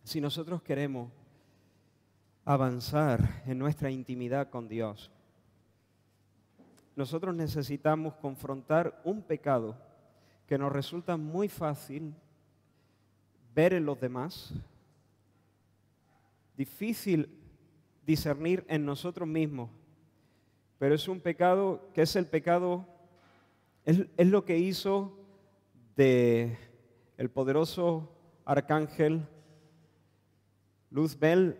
Si nosotros queremos avanzar en nuestra intimidad con Dios, nosotros necesitamos confrontar un pecado que nos resulta muy fácil ver en los demás, difícil discernir en nosotros mismos, pero es un pecado que es el pecado, es lo que hizo de el poderoso arcángel Luzbel,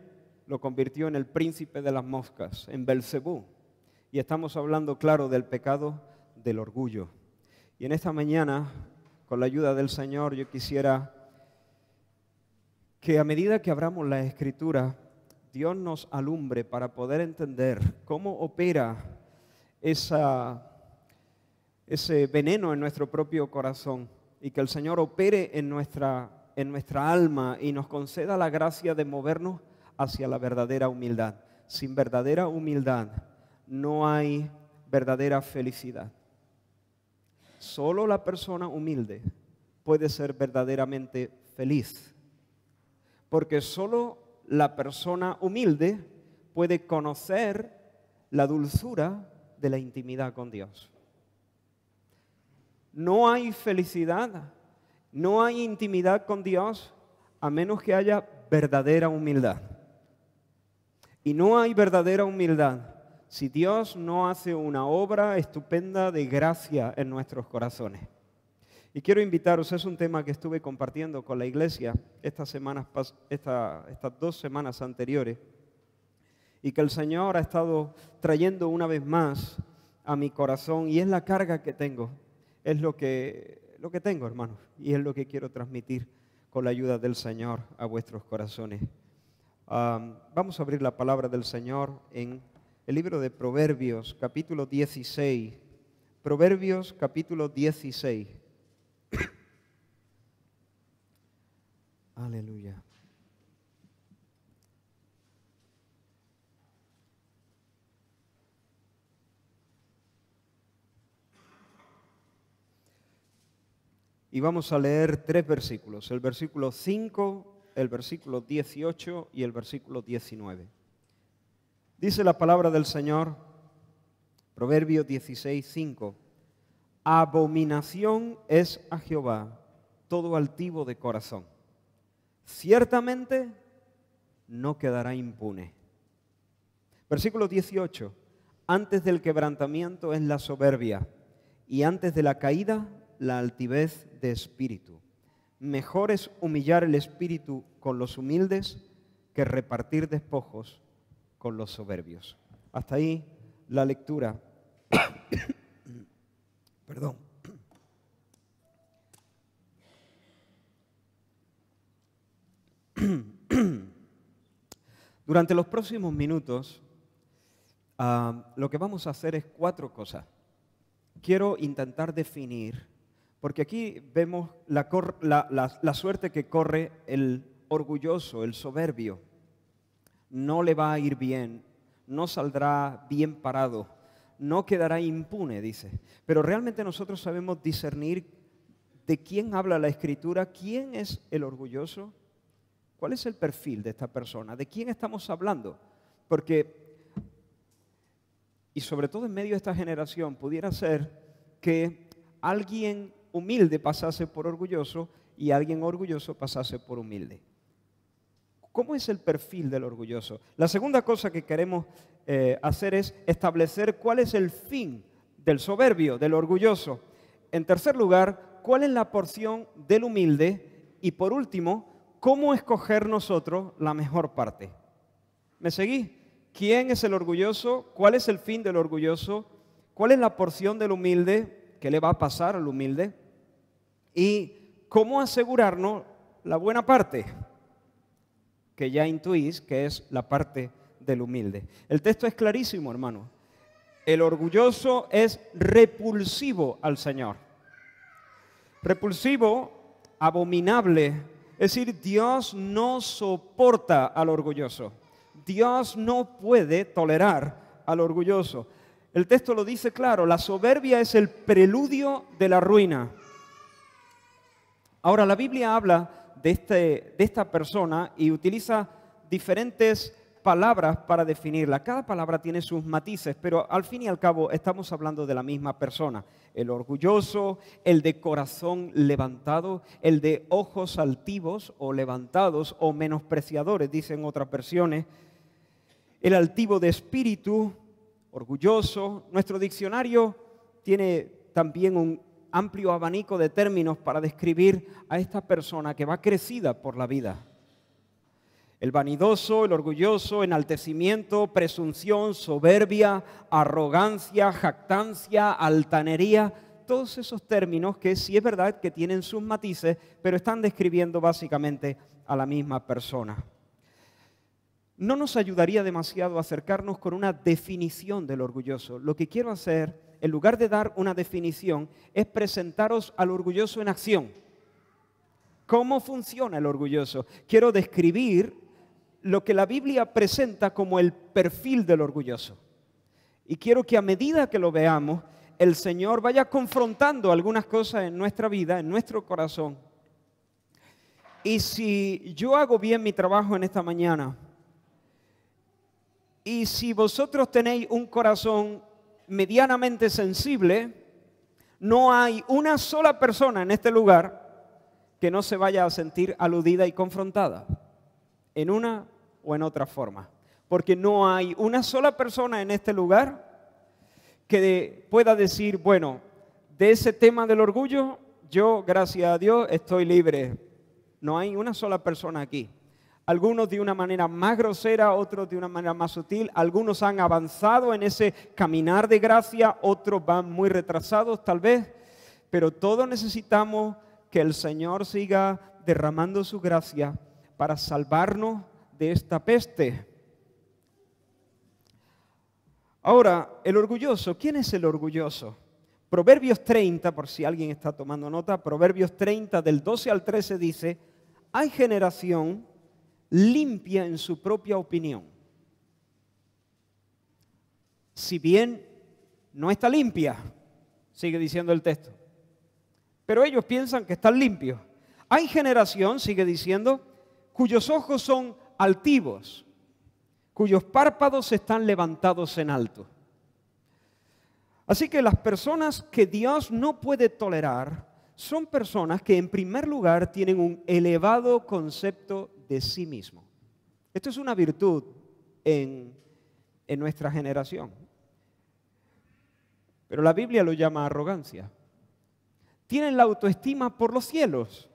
lo convirtió en el príncipe de las moscas, en Belcebú. Y estamos hablando, claro, del pecado del orgullo. Y en esta mañana, con la ayuda del Señor, yo quisiera que a medida que abramos la Escritura, Dios nos alumbre para poder entender cómo opera ese veneno en nuestro propio corazón y que el Señor opere en nuestra alma y nos conceda la gracia de movernos hacia la verdadera humildad. Sin verdadera humildad no hay verdadera felicidad. Solo la persona humilde puede ser verdaderamente feliz, porque solo la persona humilde puede conocer la dulzura de la intimidad con Dios. No hay felicidad, no hay intimidad con Dios a menos que haya verdadera humildad. Y no hay verdadera humildad si Dios no hace una obra estupenda de gracia en nuestros corazones. Y quiero invitaros, es un tema que estuve compartiendo con la iglesia estas 2 semanas anteriores y que el Señor ha estado trayendo una vez más a mi corazón y es la carga que tengo, es lo que tengo, hermanos, y es lo que quiero transmitir con la ayuda del Señor a vuestros corazones. Vamos a abrir la palabra del Señor en el libro de Proverbios, capítulo 16. Proverbios, capítulo 16. Aleluya. Y vamos a leer 3 versículos, el versículo 5, el versículo 18 y el versículo 19. Dice la palabra del Señor, Proverbios 16, 5. Abominación es a Jehová todo altivo de corazón. Ciertamente no quedará impune. Versículo 18. Antes del quebrantamiento es la soberbia y antes de la caída la altivez de espíritu. Mejor es humillar el espíritu con los humildes que repartir despojos con los soberbios. Hasta ahí la lectura. Perdón. Durante los próximos minutos, lo que vamos a hacer es 4 cosas. Quiero intentar definir, porque aquí vemos la suerte que corre el orgulloso, el soberbio. No le va a ir bien, no saldrá bien parado, no quedará impune, dice. Pero realmente nosotros sabemos discernir de quién habla la Escritura, quién es el orgulloso, cuál es el perfil de esta persona, de quién estamos hablando. Porque, y sobre todo en medio de esta generación, pudiera ser que alguien humilde pasase por orgulloso y alguien orgulloso pasase por humilde. ¿Cómo es el perfil del orgulloso? La segunda cosa que queremos hacer es establecer cuál es el fin del soberbio, del orgulloso. En tercer lugar, cuál es la porción del humilde. Y por último, cómo escoger nosotros la mejor parte. ¿Me seguís? ¿Quién es el orgulloso? ¿Cuál es el fin del orgulloso? ¿Cuál es la porción del humilde? ¿Qué le va a pasar al humilde? Y cómo asegurarnos la buena parte, que ya intuís que es la parte del humilde. El texto es clarísimo, hermano. El orgulloso es repulsivo al Señor. Repulsivo, abominable. Es decir, Dios no soporta al orgulloso. Dios no puede tolerar al orgulloso. El texto lo dice claro, la soberbia es el preludio de la ruina. Ahora, la Biblia habla de esta persona y utiliza diferentes palabras para definirla. Cada palabra tiene sus matices, pero al fin y al cabo estamos hablando de la misma persona. El orgulloso, el de corazón levantado, el de ojos altivos o levantados o menospreciadores, dicen otras versiones. El altivo de espíritu, orgulloso. Nuestro diccionario tiene también un amplio abanico de términos para describir a esta persona que va crecida por la vida. El vanidoso, el orgulloso, enaltecimiento, presunción, soberbia, arrogancia, jactancia, altanería, todos esos términos que sí es verdad que tienen sus matices, pero están describiendo básicamente a la misma persona. No nos ayudaría demasiado acercarnos con una definición del orgulloso. Lo que quiero hacer, en lugar de dar una definición, es presentaros al orgulloso en acción. ¿Cómo funciona el orgulloso? Quiero describir lo que la Biblia presenta como el perfil del orgulloso. Y quiero que a medida que lo veamos, el Señor vaya confrontando algunas cosas en nuestra vida, en nuestro corazón. Y si yo hago bien mi trabajo en esta mañana, y si vosotros tenéis un corazón medianamente sensible, no hay una sola persona en este lugar que no se vaya a sentir aludida y confrontada, en una o en otra forma. Porque no hay una sola persona en este lugar que pueda decir, bueno, de ese tema del orgullo, yo, gracias a Dios, estoy libre. No hay una sola persona aquí. Algunos de una manera más grosera, otros de una manera más sutil. Algunos han avanzado en ese caminar de gracia, otros van muy retrasados tal vez. Pero todos necesitamos que el Señor siga derramando su gracia para salvarnos de esta peste. Ahora, el orgulloso. ¿Quién es el orgulloso? Proverbios 30, por si alguien está tomando nota, Proverbios 30 del 12 al 13 dice, hay generación limpia en su propia opinión. Si bien no está limpia, sigue diciendo el texto, pero ellos piensan que están limpios. Hay generación, sigue diciendo, cuyos ojos son altivos, cuyos párpados están levantados en alto. Así que las personas que Dios no puede tolerar son personas que en primer lugar tienen un elevado concepto de sí mismo. Esto es una virtud en nuestra generación. Pero la Biblia lo llama arrogancia. Tienen la autoestima por los cielos.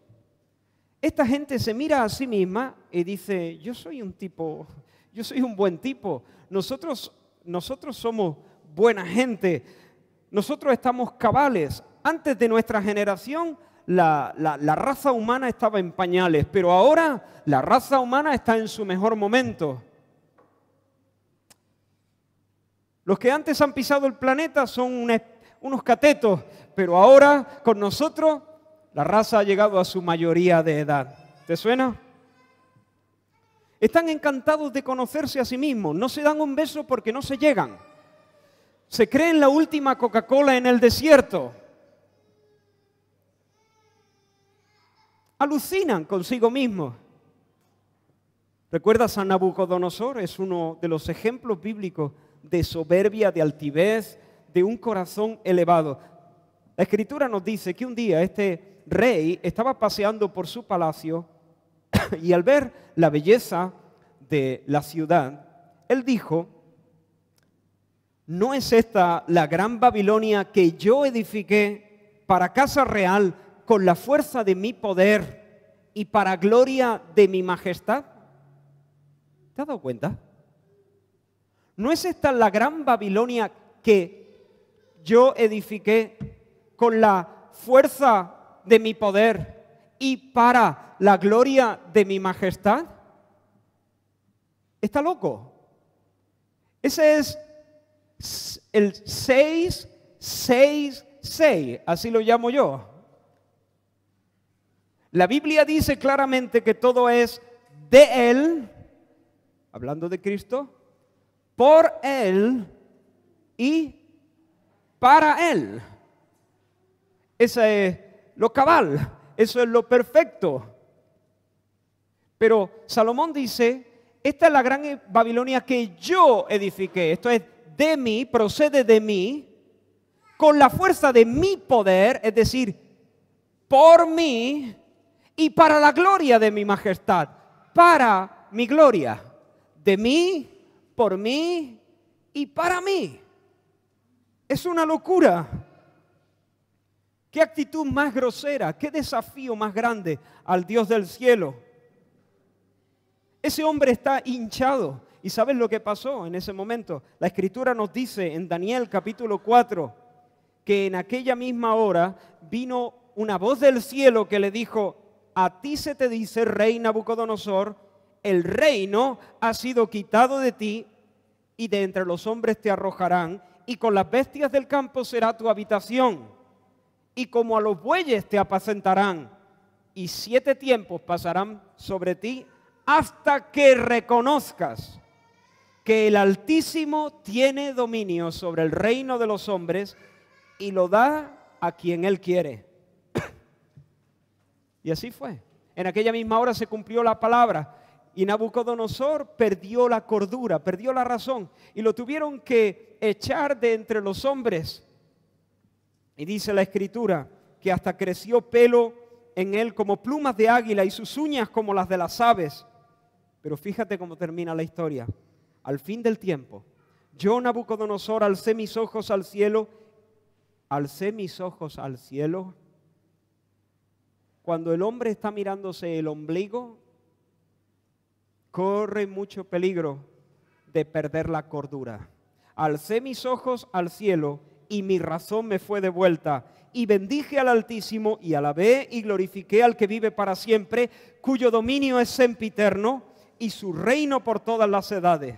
Esta gente se mira a sí misma y dice, yo soy un buen tipo, nosotros somos buena gente, nosotros estamos cabales. Antes de nuestra generación, la raza humana estaba en pañales, pero ahora la raza humana está en su mejor momento. Los que antes han pisado el planeta son unos catetos, pero ahora con nosotros la raza ha llegado a su mayoría de edad. ¿Te suena? Están encantados de conocerse a sí mismos. No se dan un beso porque no se llegan. Se creen la última Coca-Cola en el desierto. Alucinan consigo mismos. ¿Recuerdas a Nabucodonosor? Es uno de los ejemplos bíblicos de soberbia, de altivez, de un corazón elevado. La Escritura nos dice que un día este rey estaba paseando por su palacio y al ver la belleza de la ciudad, él dijo, ¿no es esta la gran Babilonia que yo edifiqué para casa real con la fuerza de mi poder y para gloria de mi majestad? ¿Te has dado cuenta? ¿No es esta la gran Babilonia que yo edifiqué con la fuerza de mi poder y para la gloria de mi majestad? ¿Está loco? Ese es el 666, así lo llamo yo. La Biblia dice claramente que todo es de Él, hablando de Cristo, por Él y para Él. Ese es lo cabal, eso es lo perfecto. Pero Salomón dice, esta es la gran Babilonia que yo edifiqué. Esto es de mí, procede de mí, con la fuerza de mi poder, es decir, por mí y para la gloria de mi majestad, para mi gloria, de mí, por mí y para mí. Es una locura. ¿Qué actitud más grosera? ¿Qué desafío más grande al Dios del cielo? Ese hombre está hinchado. ¿Y sabes lo que pasó en ese momento? La Escritura nos dice en Daniel capítulo 4 que en aquella misma hora vino una voz del cielo que le dijo: a ti se te dice, rey Nabucodonosor, el reino ha sido quitado de ti y de entre los hombres te arrojarán, y con las bestias del campo será tu habitación. Y como a los bueyes te apacentarán, y 7 tiempos pasarán sobre ti hasta que reconozcas que el Altísimo tiene dominio sobre el reino de los hombres y lo da a quien Él quiere. Y así fue. En aquella misma hora se cumplió la palabra y Nabucodonosor perdió la cordura, perdió la razón y lo tuvieron que echar de entre los hombres. Y dice la Escritura que hasta creció pelo en él como plumas de águila y sus uñas como las de las aves. Pero fíjate cómo termina la historia. Al fin del tiempo, yo, Nabucodonosor, alcé mis ojos al cielo. Alcé mis ojos al cielo. Cuando el hombre está mirándose el ombligo, corre mucho peligro de perder la cordura. Alcé mis ojos al cielo y mi razón me fue devuelta. Y bendije al Altísimo y alabé y glorifiqué al que vive para siempre, cuyo dominio es sempiterno y su reino por todas las edades.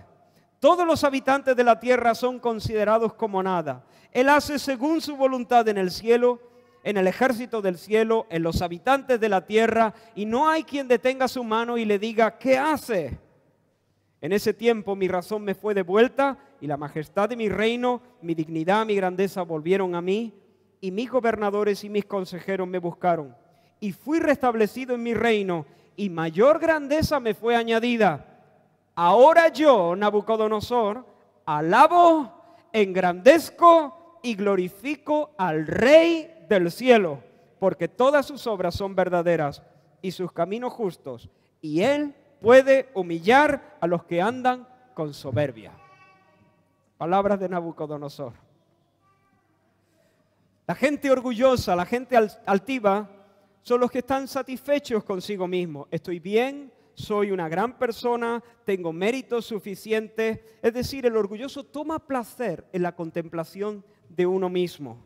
Todos los habitantes de la tierra son considerados como nada. Él hace según su voluntad en el cielo, en el ejército del cielo, en los habitantes de la tierra, y no hay quien detenga su mano y le diga, ¿qué hace? En ese tiempo mi razón me fue devuelta y la majestad de mi reino, mi dignidad, mi grandeza volvieron a mí, y mis gobernadores y mis consejeros me buscaron. Y fui restablecido en mi reino y mayor grandeza me fue añadida. Ahora yo, Nabucodonosor, alabo, engrandezco y glorifico al Rey del cielo, porque todas sus obras son verdaderas y sus caminos justos, y Él puede humillar a los que andan con soberbia. Palabras de Nabucodonosor. La gente orgullosa, la gente altiva, son los que están satisfechos consigo mismos. Estoy bien, soy una gran persona, tengo méritos suficientes. Es decir, el orgulloso toma placer en la contemplación de uno mismo.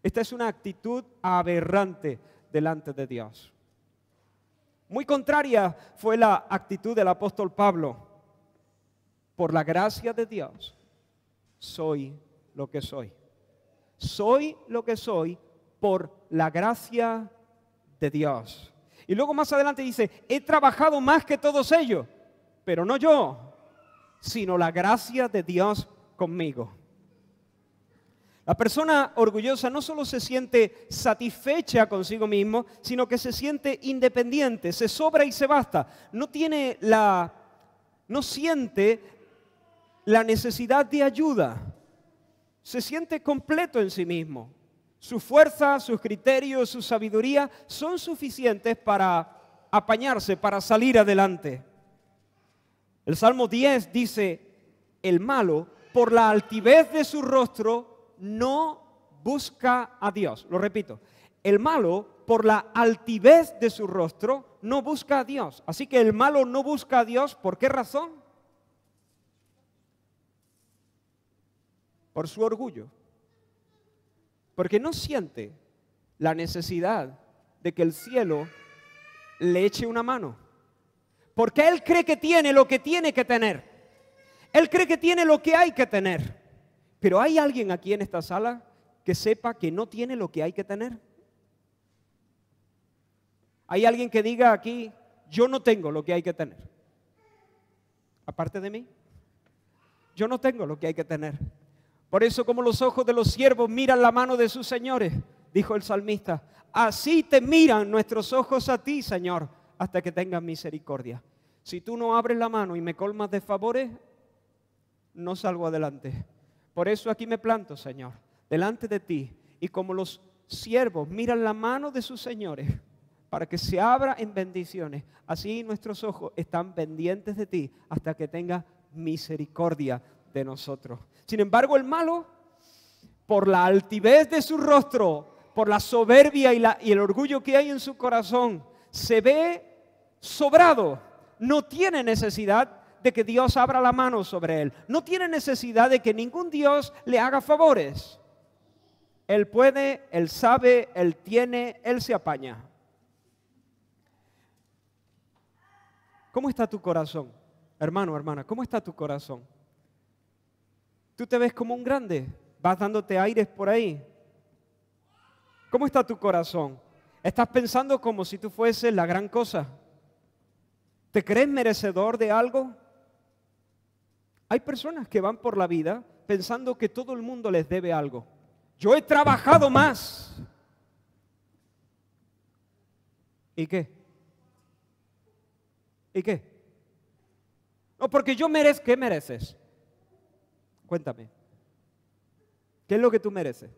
Esta es una actitud aberrante delante de Dios. Muy contraria fue la actitud del apóstol Pablo. Por la gracia de Dios, soy lo que soy. Soy lo que soy por la gracia de Dios. Y luego más adelante dice, he trabajado más que todos ellos, pero no yo, sino la gracia de Dios conmigo. La persona orgullosa no solo se siente satisfecha consigo mismo, sino que se siente independiente, se sobra y se basta. No siente la necesidad de ayuda. Se siente completo en sí mismo. Su fuerza, sus criterios, su sabiduría son suficientes para apañarse, para salir adelante. El Salmo 10 dice, el malo, por la altivez de su rostro, no busca a Dios. Lo repito, el malo, por la altivez de su rostro, no busca a Dios. Así que el malo no busca a Dios, ¿por qué razón? Por su orgullo. Porque no siente la necesidad de que el cielo le eche una mano. Porque él cree que tiene lo que tiene que tener. Él cree que tiene lo que hay que tener. Pero ¿hay alguien aquí en esta sala que sepa que no tiene lo que hay que tener? ¿Hay alguien que diga aquí, yo no tengo lo que hay que tener? Aparte de mí, yo no tengo lo que hay que tener. Por eso, como los ojos de los siervos miran la mano de sus señores, dijo el salmista, así te miran nuestros ojos a ti, Señor, hasta que tengas misericordia. Si tú no abres la mano y me colmas de favores, no salgo adelante. Por eso aquí me planto, Señor, delante de ti. Y como los siervos miran la mano de sus señores para que se abra en bendiciones, así nuestros ojos están pendientes de ti hasta que tengas misericordia de nosotros. Sin embargo, el malo, por la altivez de su rostro, por la soberbia y el orgullo que hay en su corazón, se ve sobrado. No tiene necesidad de que Dios abra la mano sobre él. No tiene necesidad de que ningún Dios le haga favores. Él puede, él sabe, él tiene, él se apaña. ¿Cómo está tu corazón? Hermano, hermana, ¿cómo está tu corazón? ¿Tú te ves como un grande? ¿Vas dándote aires por ahí? ¿Cómo está tu corazón? ¿Estás pensando como si tú fueses la gran cosa? ¿Te crees merecedor de algo? Hay personas que van por la vida pensando que todo el mundo les debe algo. Yo he trabajado más. ¿Y qué? ¿Y qué? No, porque yo merezco. ¿Qué mereces? Cuéntame. ¿Qué es lo que tú mereces?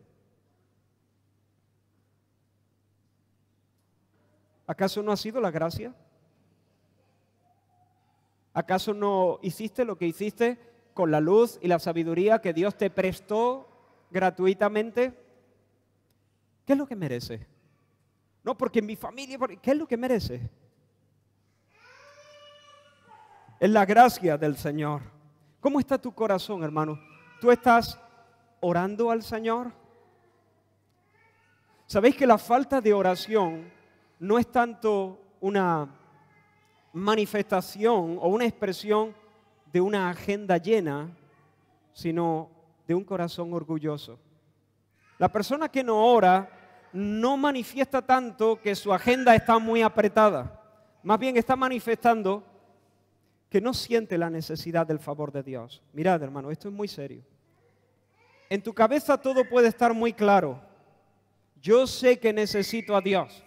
¿Acaso no ha sido la gracia? ¿Acaso no hiciste lo que hiciste con la luz y la sabiduría que Dios te prestó gratuitamente? ¿Qué es lo que mereces? No, porque en mi familia, ¿qué es lo que mereces? Es la gracia del Señor. ¿Cómo está tu corazón, hermano? ¿Tú estás orando al Señor? ¿Sabéis que la falta de oración no es tanto una manifestación o una expresión de una agenda llena, sino de un corazón orgulloso? La persona que no ora no manifiesta tanto que su agenda está muy apretada. Más bien está manifestando que no siente la necesidad del favor de Dios. Mirad, hermano, esto es muy serio. En tu cabeza todo puede estar muy claro. Yo sé que necesito a Dios,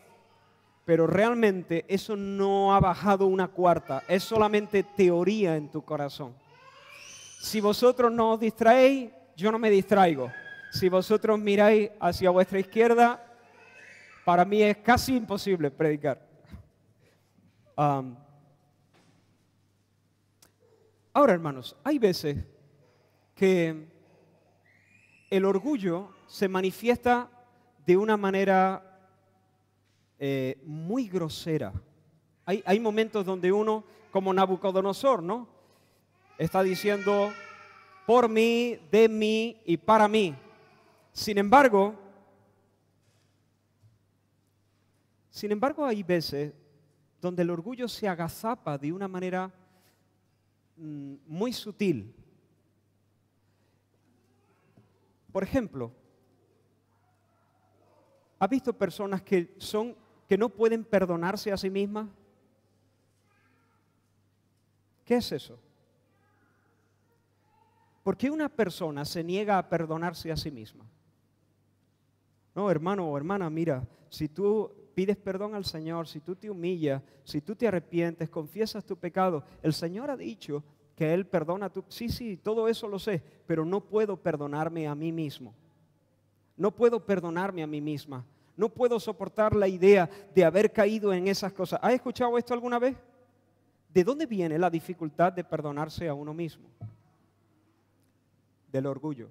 pero realmente eso no ha bajado una cuarta. Es solamente teoría en tu corazón. Si vosotros no os distraéis, yo no me distraigo. Si vosotros miráis hacia vuestra izquierda, para mí es casi imposible predicar. Ahora, hermanos, hay veces que el orgullo se manifiesta de una manera muy grosera. Hay momentos donde uno, como Nabucodonosor, ¿no? Está diciendo por mí, de mí y para mí. Sin embargo, hay veces donde el orgullo se agazapa de una manera muy sutil. Por ejemplo, ¿has visto personas que no pueden perdonarse a sí mismas? ¿Qué es eso? ¿Por qué una persona se niega a perdonarse a sí misma? No, hermano o hermana, mira, si tú pides perdón al Señor, si tú te humillas, si tú te arrepientes, confiesas tu pecado, el Señor ha dicho que Él perdona tu... Sí, todo eso lo sé, pero no puedo perdonarme a mí mismo. No puedo perdonarme a mí misma. No puedo soportar la idea de haber caído en esas cosas. ¿Has escuchado esto alguna vez? ¿De dónde viene la dificultad de perdonarse a uno mismo? Del orgullo.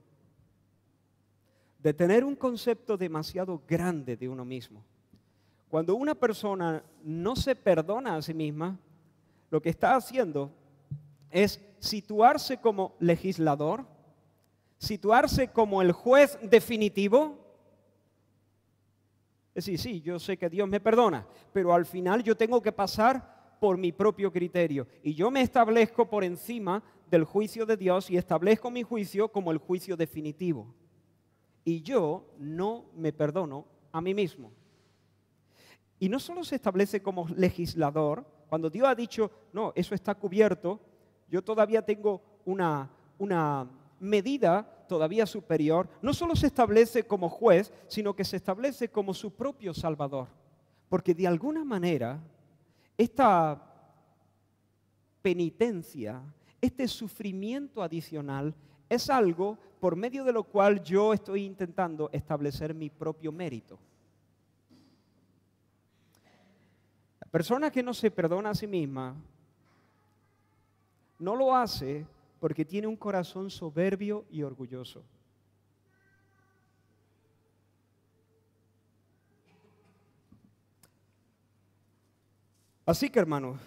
De tener un concepto demasiado grande de uno mismo. Cuando una persona no se perdona a sí misma, lo que está haciendo es situarse como legislador, situarse como el juez definitivo. Es decir, sí, yo sé que Dios me perdona, pero al final yo tengo que pasar por mi propio criterio. Y yo me establezco por encima del juicio de Dios y establezco mi juicio como el juicio definitivo. Y yo no me perdono a mí mismo. Y no solo se establece como legislador, cuando Dios ha dicho, no, eso está cubierto, yo todavía tengo una medida todavía superior, no solo se establece como juez, sino que se establece como su propio Salvador. Porque de alguna manera, esta penitencia, este sufrimiento adicional, es algo por medio de lo cual yo estoy intentando establecer mi propio mérito. La persona que no se perdona a sí misma no lo hace porque tiene un corazón soberbio y orgulloso. Así que, hermanos,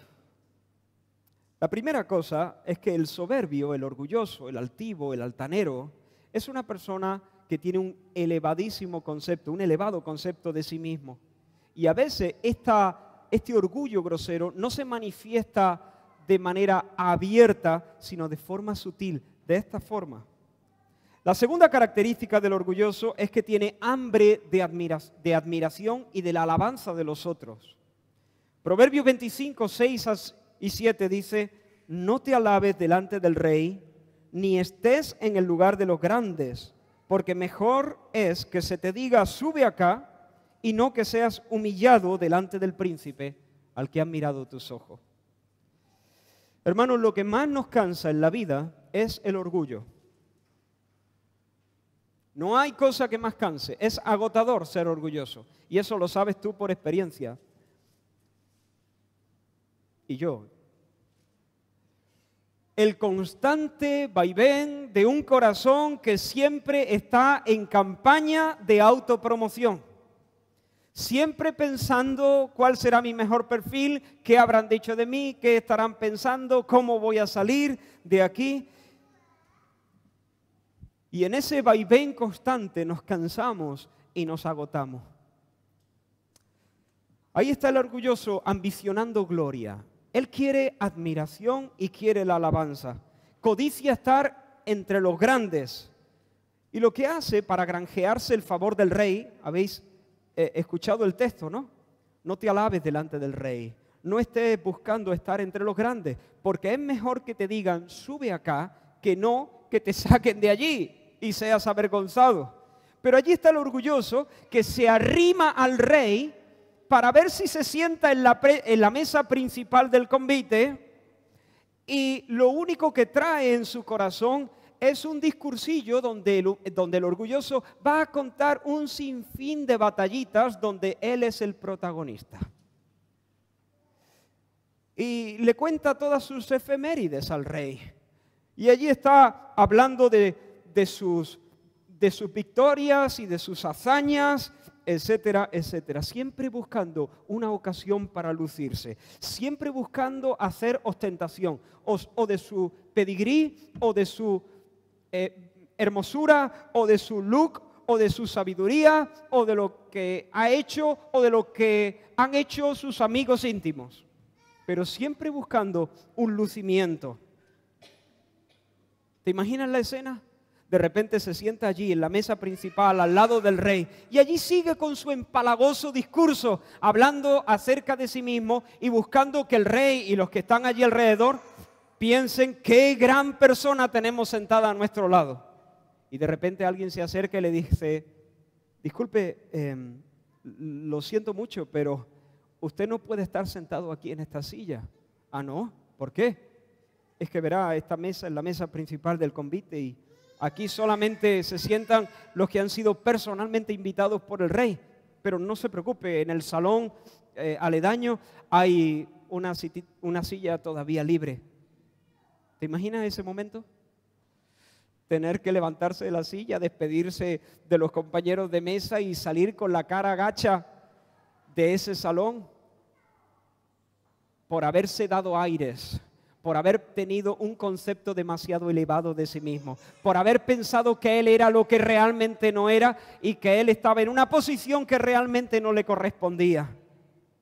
la primera cosa es que el soberbio, el orgulloso, el altivo, el altanero, es una persona que tiene un elevadísimo concepto, un elevado concepto de sí mismo. Y a veces este orgullo grosero no se manifiesta de manera abierta, sino de forma sutil, de esta forma. La segunda característica del orgulloso es que tiene hambre de admiración y de la alabanza de los otros. Proverbios 25, 6 y 7 dice: no te alabes delante del rey, ni estés en el lugar de los grandes, porque mejor es que se te diga sube acá, y no que seas humillado delante del príncipe al que han mirado tus ojos. Hermanos, lo que más nos cansa en la vida es el orgullo. No hay cosa que más canse, es agotador ser orgulloso, y eso lo sabes tú por experiencia. Y yo. El constante vaivén de un corazón que siempre está en campaña de autopromoción. Siempre pensando cuál será mi mejor perfil, qué habrán dicho de mí, qué estarán pensando, cómo voy a salir de aquí. Y en ese vaivén constante nos cansamos y nos agotamos. Ahí está el orgulloso ambicionando gloria. Él quiere admiración y quiere la alabanza. Codicia estar entre los grandes. Y lo que hace para granjearse el favor del rey, habéis escuchado el texto, ¿no? No te alabes delante del rey. No estés buscando estar entre los grandes, porque es mejor que te digan sube acá, que no que te saquen de allí y seas avergonzado. Pero allí está el orgulloso que se arrima al rey para ver si se sienta en la mesa principal del convite, y lo único que trae en su corazón es un discursillo donde el orgulloso va a contar un sinfín de batallitas donde él es el protagonista. Y le cuenta todas sus efemérides al rey. Y allí está hablando de sus victorias y de sus hazañas, etcétera, etcétera. Siempre buscando una ocasión para lucirse. Siempre buscando hacer ostentación. O de su pedigrí, o de su hermosura, o de su look, o de su sabiduría, o de lo que ha hecho, o de lo que han hecho sus amigos íntimos. Pero siempre buscando un lucimiento. ¿Te imaginas la escena? De repente se sienta allí en la mesa principal al lado del rey y allí sigue con su empalagoso discurso hablando acerca de sí mismo y buscando que el rey y los que están allí alrededor piensen qué gran persona tenemos sentada a nuestro lado. Y de repente alguien se acerca y le dice: disculpe, lo siento mucho, pero usted no puede estar sentado aquí en esta silla. Ah, ¿no? ¿Por qué? Es que verá, esta mesa es la mesa principal del convite y aquí solamente se sientan los que han sido personalmente invitados por el rey. Pero no se preocupe, en el salón aledaño hay una silla todavía libre. ¿Te imaginas ese momento? Tener que levantarse de la silla, despedirse de los compañeros de mesa y salir con la cara gacha de ese salón por haberse dado aires, por haber tenido un concepto demasiado elevado de sí mismo, por haber pensado que él era lo que realmente no era y que él estaba en una posición que realmente no le correspondía.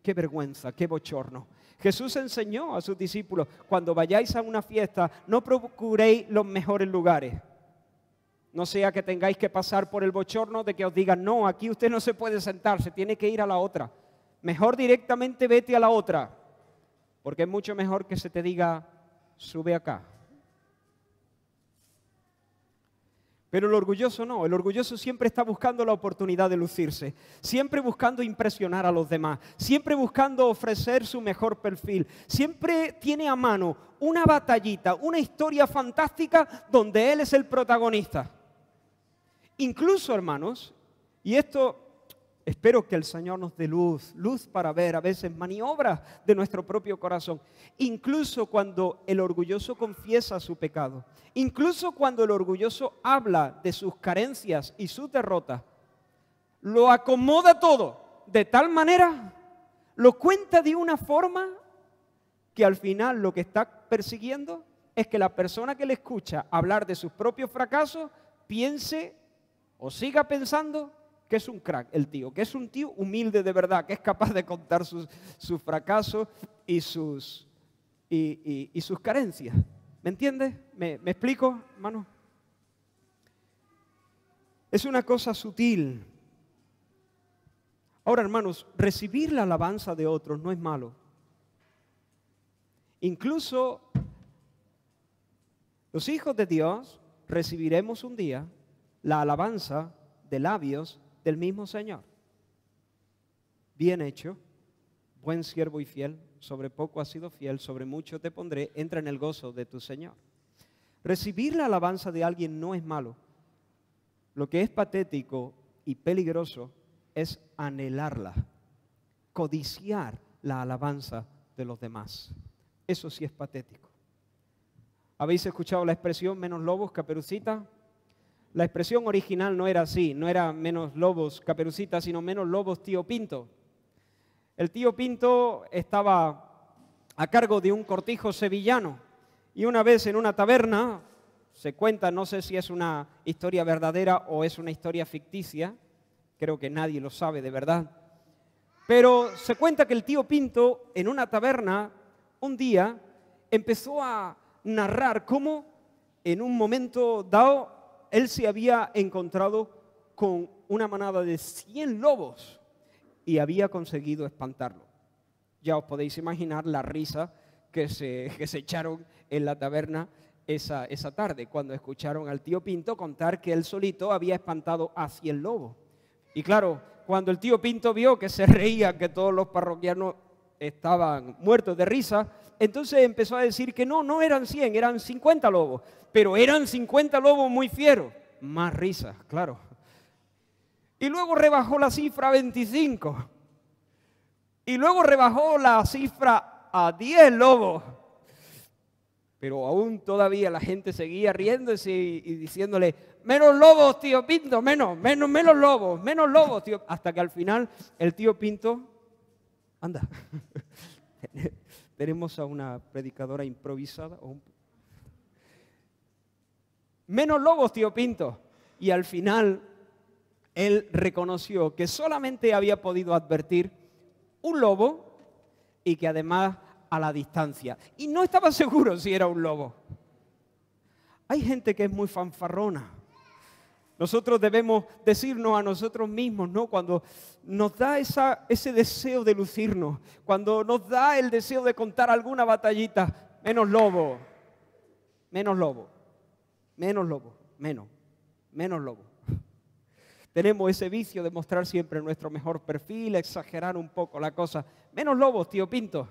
¡Qué vergüenza, qué bochorno! Jesús enseñó a sus discípulos: cuando vayáis a una fiesta, no procuréis los mejores lugares. No sea que tengáis que pasar por el bochorno de que os digan: no, aquí usted no se puede sentar, se tiene que ir a la otra. Mejor directamente vete a la otra, porque es mucho mejor que se te diga: sube acá. Pero el orgulloso no, el orgulloso siempre está buscando la oportunidad de lucirse, siempre buscando impresionar a los demás, siempre buscando ofrecer su mejor perfil, siempre tiene a mano una batallita, una historia fantástica donde él es el protagonista. Incluso, hermanos, y esto espero que el Señor nos dé luz para ver a veces maniobras de nuestro propio corazón. Incluso cuando el orgulloso confiesa su pecado, incluso cuando el orgulloso habla de sus carencias y sus derrotas, lo acomoda todo de tal manera, lo cuenta de una forma que al final lo que está persiguiendo es que la persona que le escucha hablar de sus propios fracasos piense o siga pensando que es un crack el tío, que es un tío humilde de verdad, que es capaz de contar sus fracasos y sus carencias. ¿Me entiendes? ¿Me explico, hermano? Es una cosa sutil. Ahora, hermanos, recibir la alabanza de otros no es malo. Incluso los hijos de Dios recibiremos un día la alabanza de labios del mismo Señor. Bien hecho, buen siervo y fiel, sobre poco has sido fiel, sobre mucho te pondré, entra en el gozo de tu Señor. Recibir la alabanza de alguien no es malo. Lo que es patético y peligroso es anhelarla, codiciar la alabanza de los demás. Eso sí es patético. ¿Habéis escuchado la expresión menos lobos, caperucita? La expresión original no era así, no era menos lobos, caperucita, sino menos lobos, tío Pinto. El tío Pinto estaba a cargo de un cortijo sevillano y una vez en una taberna, se cuenta, no sé si es una historia verdadera o es una historia ficticia, creo que nadie lo sabe de verdad, pero se cuenta que el tío Pinto en una taberna un día empezó a narrar cómo en un momento dado él se había encontrado con una manada de 100 lobos y había conseguido espantarlo. Ya os podéis imaginar la risa que se echaron en la taberna esa tarde, cuando escucharon al tío Pinto contar que él solito había espantado a 100 lobos. Y claro, cuando el tío Pinto vio que se reía, que todos los parroquianos estaban muertos de risa, entonces empezó a decir que no eran 100, eran 50 lobos. Pero eran 50 lobos muy fieros. Más risas, claro. Y luego rebajó la cifra a 25. Y luego rebajó la cifra a 10 lobos. Pero aún todavía la gente seguía riéndose y diciéndole, menos lobos, tío Pinto, menos lobos, tío. Hasta que al final el tío Pinto, anda, tenemos a una predicadora improvisada, menos lobos, tío Pinto. Y al final él reconoció que solamente había podido advertir un lobo y que además a la distancia. Y no estaba seguro si era un lobo. Hay gente que es muy fanfarrona. Nosotros debemos decirnos a nosotros mismos, ¿no? Cuando nos da ese deseo de lucirnos, cuando nos da el deseo de contar alguna batallita, menos lobo, menos lobo. Menos lobo, menos lobo. Tenemos ese vicio de mostrar siempre nuestro mejor perfil, exagerar un poco la cosa. Menos lobos, tío Pinto.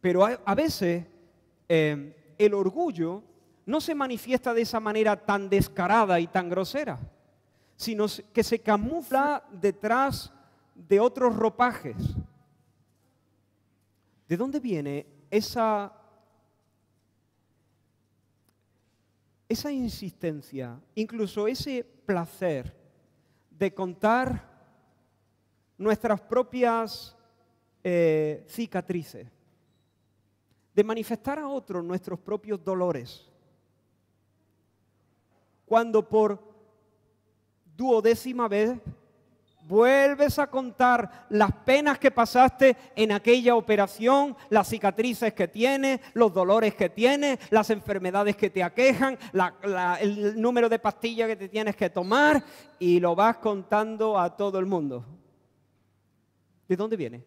Pero a veces el orgullo no se manifiesta de esa manera tan descarada y tan grosera, sino que se camufla detrás de otros ropajes. ¿De dónde viene esa insistencia, incluso ese placer de contar nuestras propias cicatrices, de manifestar a otros nuestros propios dolores? Cuando por 12ª vez vuelves a contar las penas que pasaste en aquella operación, las cicatrices que tienes, los dolores que tienes, las enfermedades que te aquejan, el número de pastillas que te tienes que tomar, y lo vas contando a todo el mundo. ¿De dónde viene?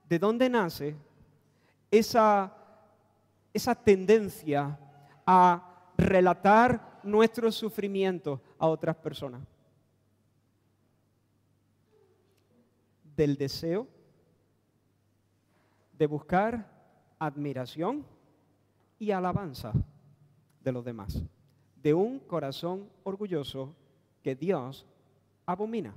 ¿De dónde nace esa esa tendencia a relatar nuestros sufrimientos a otras personas? Del deseo de buscar admiración y alabanza de los demás, de un corazón orgulloso que Dios abomina.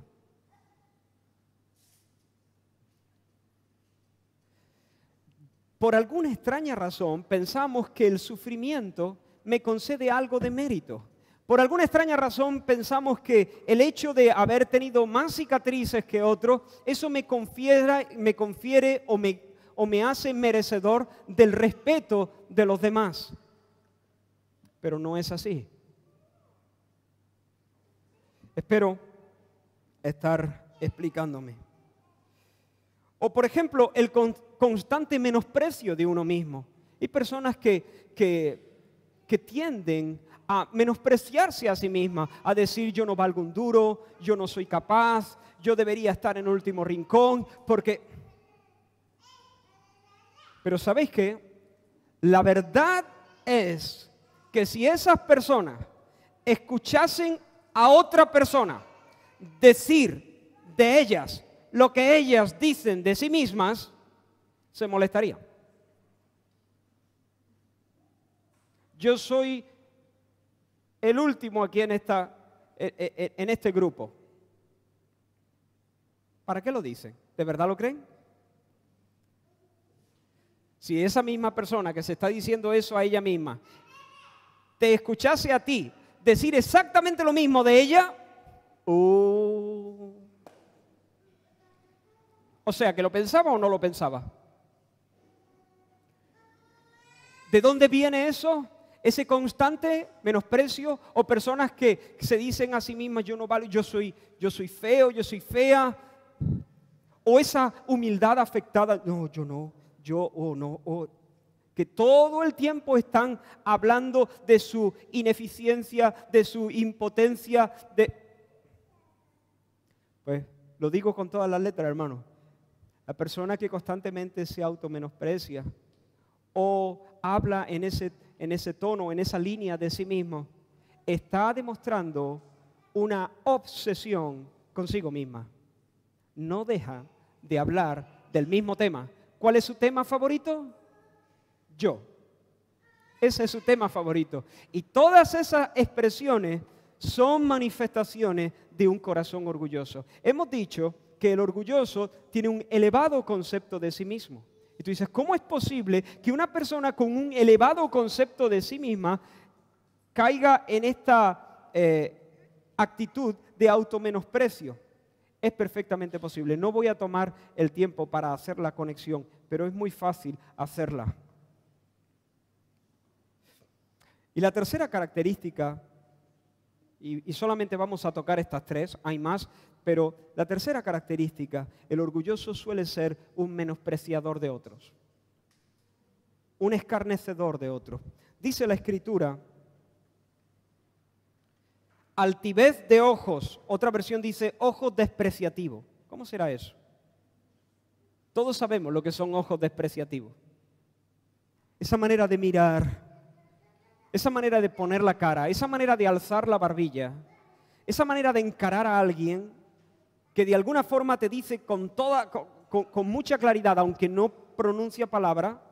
Por alguna extraña razón pensamos que el sufrimiento me concede algo de mérito. Por alguna extraña razón pensamos que el hecho de haber tenido más cicatrices que otros, eso me confiere o me hace merecedor del respeto de los demás. Pero no es así. Espero estar explicándome. O por ejemplo, el constante menosprecio de uno mismo. Hay personas que tienden a menospreciarse a sí mismas, a decir yo no valgo un duro, yo no soy capaz, yo debería estar en el último rincón, porque... Pero ¿sabéis qué? La verdad es que si esas personas escuchasen a otra persona decir de ellas lo que ellas dicen de sí mismas, se molestarían. Yo soy el último aquí en este grupo. ¿Para qué lo dicen? ¿De verdad lo creen? Si esa misma persona que se está diciendo eso a ella misma te escuchase a ti decir exactamente lo mismo de ella, o sea, ¿que lo pensaba o no lo pensaba? ¿De dónde viene eso? Ese constante menosprecio, o personas que se dicen a sí mismas yo no valgo, yo soy feo, yo soy fea, o esa humildad afectada, no, yo no, que todo el tiempo están hablando de su ineficiencia, de su impotencia, pues lo digo con todas las letras, hermano. La persona que constantemente se automenosprecia o habla en ese tono, en esa línea de sí mismo, está demostrando una obsesión consigo misma. No deja de hablar del mismo tema. ¿Cuál es su tema favorito? Yo. Ese es su tema favorito. Y todas esas expresiones son manifestaciones de un corazón orgulloso. Hemos dicho que el orgulloso tiene un elevado concepto de sí mismo. Y tú dices, ¿cómo es posible que una persona con un elevado concepto de sí misma caiga en esta actitud de automenosprecio? Es perfectamente posible. No voy a tomar el tiempo para hacer la conexión, pero es muy fácil hacerla. Y la tercera característica, y solamente vamos a tocar estas tres, hay más, pero la tercera característica, el orgulloso suele ser un menospreciador de otros, un escarnecedor de otros. Dice la Escritura, altivez de ojos, otra versión dice ojos despreciativos. ¿Cómo será eso? Todos sabemos lo que son ojos despreciativos. Esa manera de mirar, esa manera de poner la cara, esa manera de alzar la barbilla, esa manera de encarar a alguien que de alguna forma te dice con mucha claridad, aunque no pronuncia palabra,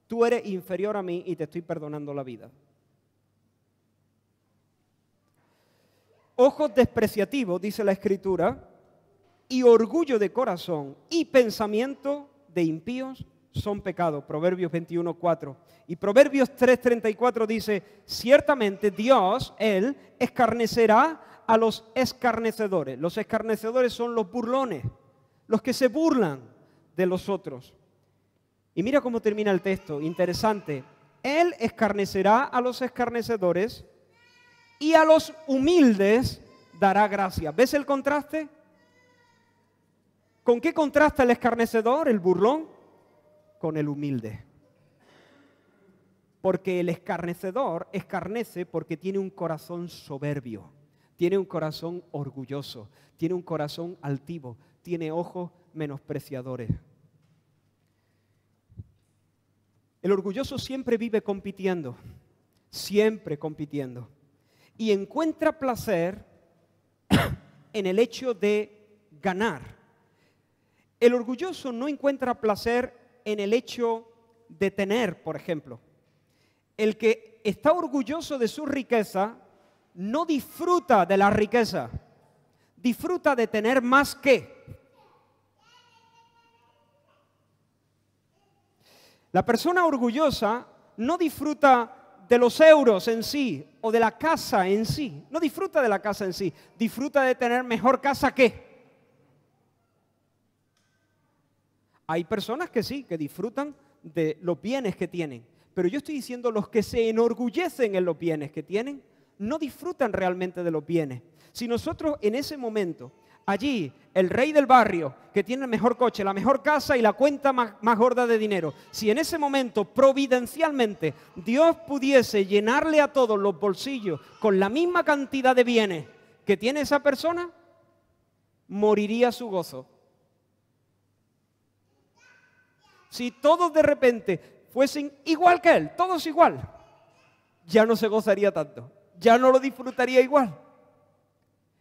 tú eres inferior a mí y te estoy perdonando la vida. Ojos despreciativos, dice la Escritura, y orgullo de corazón y pensamiento de impíos son pecados. Proverbios 21:4. Y Proverbios 3:34 dice, ciertamente Dios, Él, escarnecerá a los escarnecedores. Los escarnecedores son los burlones, los que se burlan de los otros. Y mira cómo termina el texto, interesante. Él escarnecerá a los escarnecedores y a los humildes dará gracia. ¿Ves el contraste? ¿Con qué contrasta el escarnecedor, el burlón? Con el humilde. Porque el escarnecedor escarnece porque tiene un corazón soberbio, tiene un corazón orgulloso, tiene un corazón altivo, tiene ojos menospreciadores. El orgulloso siempre vive compitiendo, siempre compitiendo. Y encuentra placer en el hecho de ganar. El orgulloso no encuentra placer en el hecho de tener, por ejemplo. El que está orgulloso de su riqueza no disfruta de la riqueza, disfruta de tener más que. La persona orgullosa no disfruta de los euros en sí o de la casa en sí, no disfruta de la casa en sí, disfruta de tener mejor casa que. Hay personas que sí, que disfrutan de los bienes que tienen, pero yo estoy diciendo los que se enorgullecen en los bienes que tienen, no disfrutan realmente de los bienes. Si nosotros en ese momento, allí, el rey del barrio, que tiene el mejor coche, la mejor casa y la cuenta más gorda de dinero, si en ese momento, providencialmente, Dios pudiese llenarle a todos los bolsillos con la misma cantidad de bienes que tiene esa persona, moriría su gozo. Si todos de repente fuesen igual que él, todos igual, ya no se gozaría tanto, ya no lo disfrutaría igual.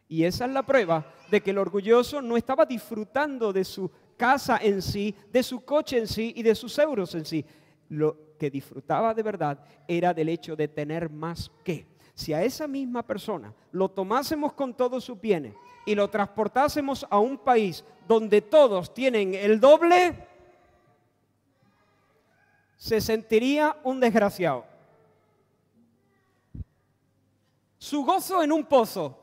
Y esa es la prueba de que el orgulloso no estaba disfrutando de su casa en sí, de su coche en sí y de sus euros en sí. Lo que disfrutaba de verdad era del hecho de tener más que. Si a esa misma persona lo tomásemos con todos sus bienes y lo transportásemos a un país donde todos tienen el doble, se sentiría un desgraciado. Su gozo en un pozo.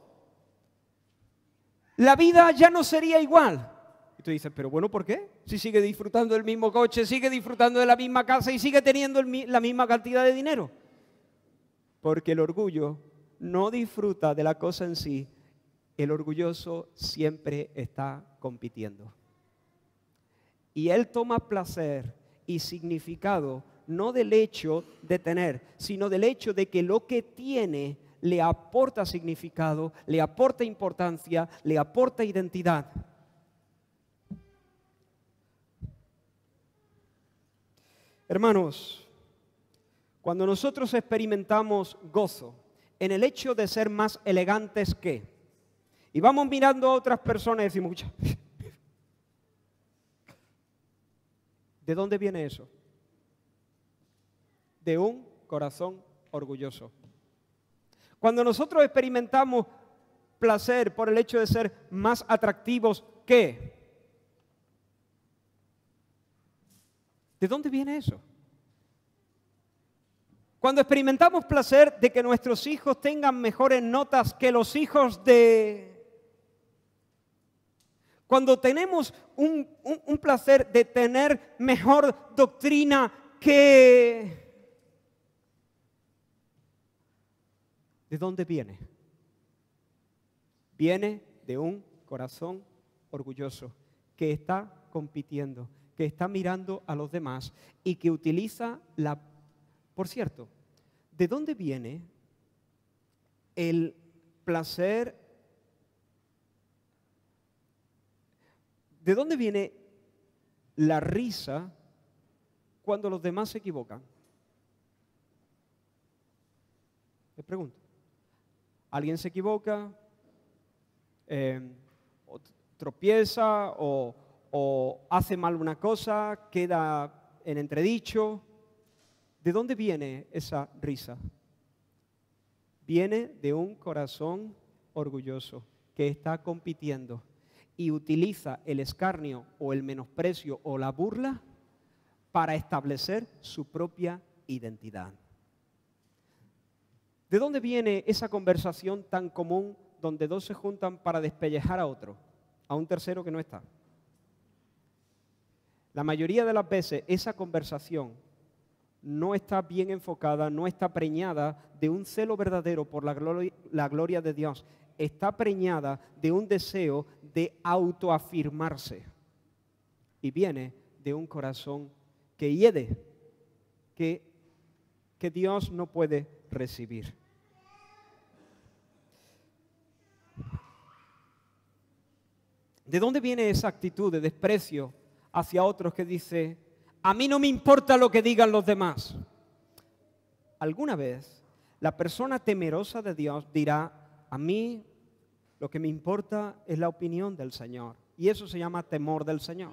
La vida ya no sería igual. Y tú dices, pero bueno, ¿por qué? Si sigue disfrutando del mismo coche, sigue disfrutando de la misma casa y sigue teniendo la misma cantidad de dinero. Porque el orgullo no disfruta de la cosa en sí. El orgulloso siempre está compitiendo. Y él toma placer y significado no del hecho de tener, sino del hecho de que lo que tiene le aporta significado, le aporta importancia, le aporta identidad. Hermanos, cuando nosotros experimentamos gozo en el hecho de ser más elegantes que, y vamos mirando a otras personas y decimos, ¿de dónde viene eso? De un corazón orgulloso. Cuando nosotros experimentamos placer por el hecho de ser más atractivos que, ¿de dónde viene eso? Cuando experimentamos placer de que nuestros hijos tengan mejores notas que los hijos de... Cuando tenemos un placer de tener mejor doctrina que... ¿De dónde viene? Viene de un corazón orgulloso que está compitiendo, que está mirando a los demás y que utiliza la... Por cierto, ¿de dónde viene el placer? ¿De dónde viene la risa cuando los demás se equivocan? Les pregunto. Alguien se equivoca, o tropieza o hace mal una cosa, queda en entredicho. ¿De dónde viene esa risa? Viene de un corazón orgulloso que está compitiendo y utiliza el escarnio o el menosprecio o la burla para establecer su propia identidad. ¿De dónde viene esa conversación tan común donde dos se juntan para despellejar a otro, a un tercero que no está? La mayoría de las veces esa conversación no está bien enfocada, no está preñada de un celo verdadero por la gloria de Dios. Está preñada de un deseo de autoafirmarse. Y viene de un corazón que hiede, que Dios no puede recibir. ¿De dónde viene esa actitud de desprecio hacia otros que dice, A mí no me importa lo que digan los demás. Alguna vez la persona temerosa de Dios dirá, a mí lo que me importa es la opinión del Señor. Y eso se llama temor del Señor.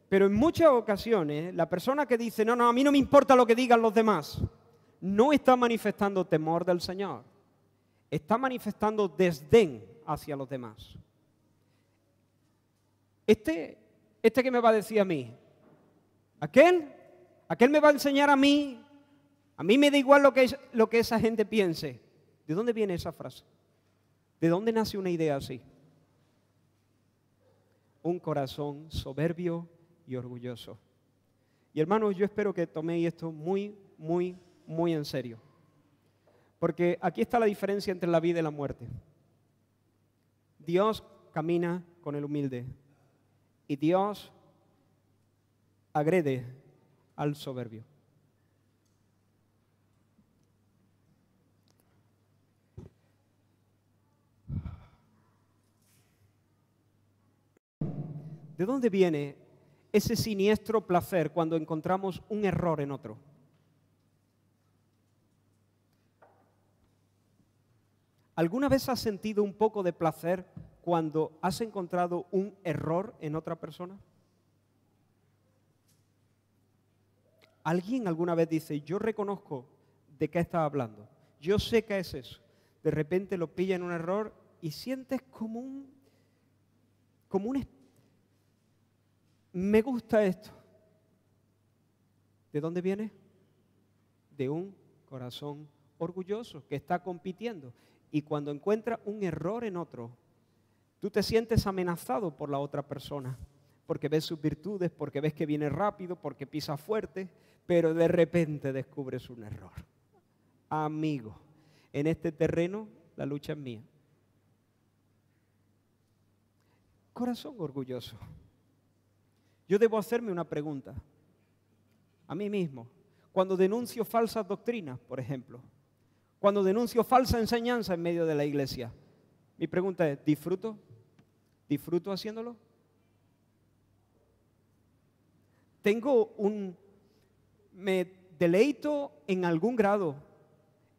Pero en muchas ocasiones la persona que dice, no, a mí no me importa lo que digan los demás, no está manifestando temor del Señor. Está manifestando desdén hacia los demás. Este que me va a decir a mí, aquel me va a enseñar a mí me da igual lo que esa gente piense. ¿De dónde viene esa frase? ¿De dónde nace una idea así? Un corazón soberbio y orgulloso. Y hermanos, yo espero que toméis esto muy, muy, muy en serio. Porque aquí está la diferencia entre la vida y la muerte. Dios camina con el humilde y Dios agrede al soberbio. ¿De dónde viene ese siniestro placer cuando encontramos un error en otro? ¿Alguna vez has sentido un poco de placer cuando has encontrado un error en otra persona? ¿Alguien alguna vez dice, yo reconozco de qué estás hablando? Yo sé qué es eso. De repente lo pilla en un error y sientes como un me gusta esto. ¿De dónde viene? De un corazón orgulloso que está compitiendo. Y cuando encuentra un error en otro, tú te sientes amenazado por la otra persona, porque ves sus virtudes, porque ves que viene rápido, porque pisa fuerte, pero de repente descubres un error. Amigo, en este terreno la lucha es mía. Corazón orgulloso. Yo debo hacerme una pregunta a mí mismo. Cuando denuncio falsas doctrinas, por ejemplo, cuando denuncio falsa enseñanza en medio de la iglesia, mi pregunta es, ¿disfruto? ¿Disfruto haciéndolo? Me deleito en algún grado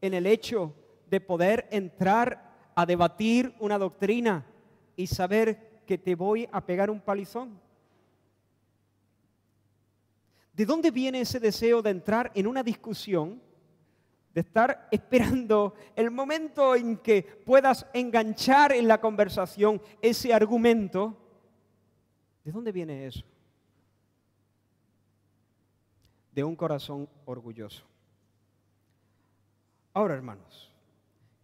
en el hecho de poder entrar a debatir una doctrina y saber que te voy a pegar un palizón. ¿De dónde viene ese deseo de entrar en una discusión, de estar esperando el momento en que puedas enganchar en la conversación ese argumento? ¿De dónde viene eso? De un corazón orgulloso. Ahora, hermanos,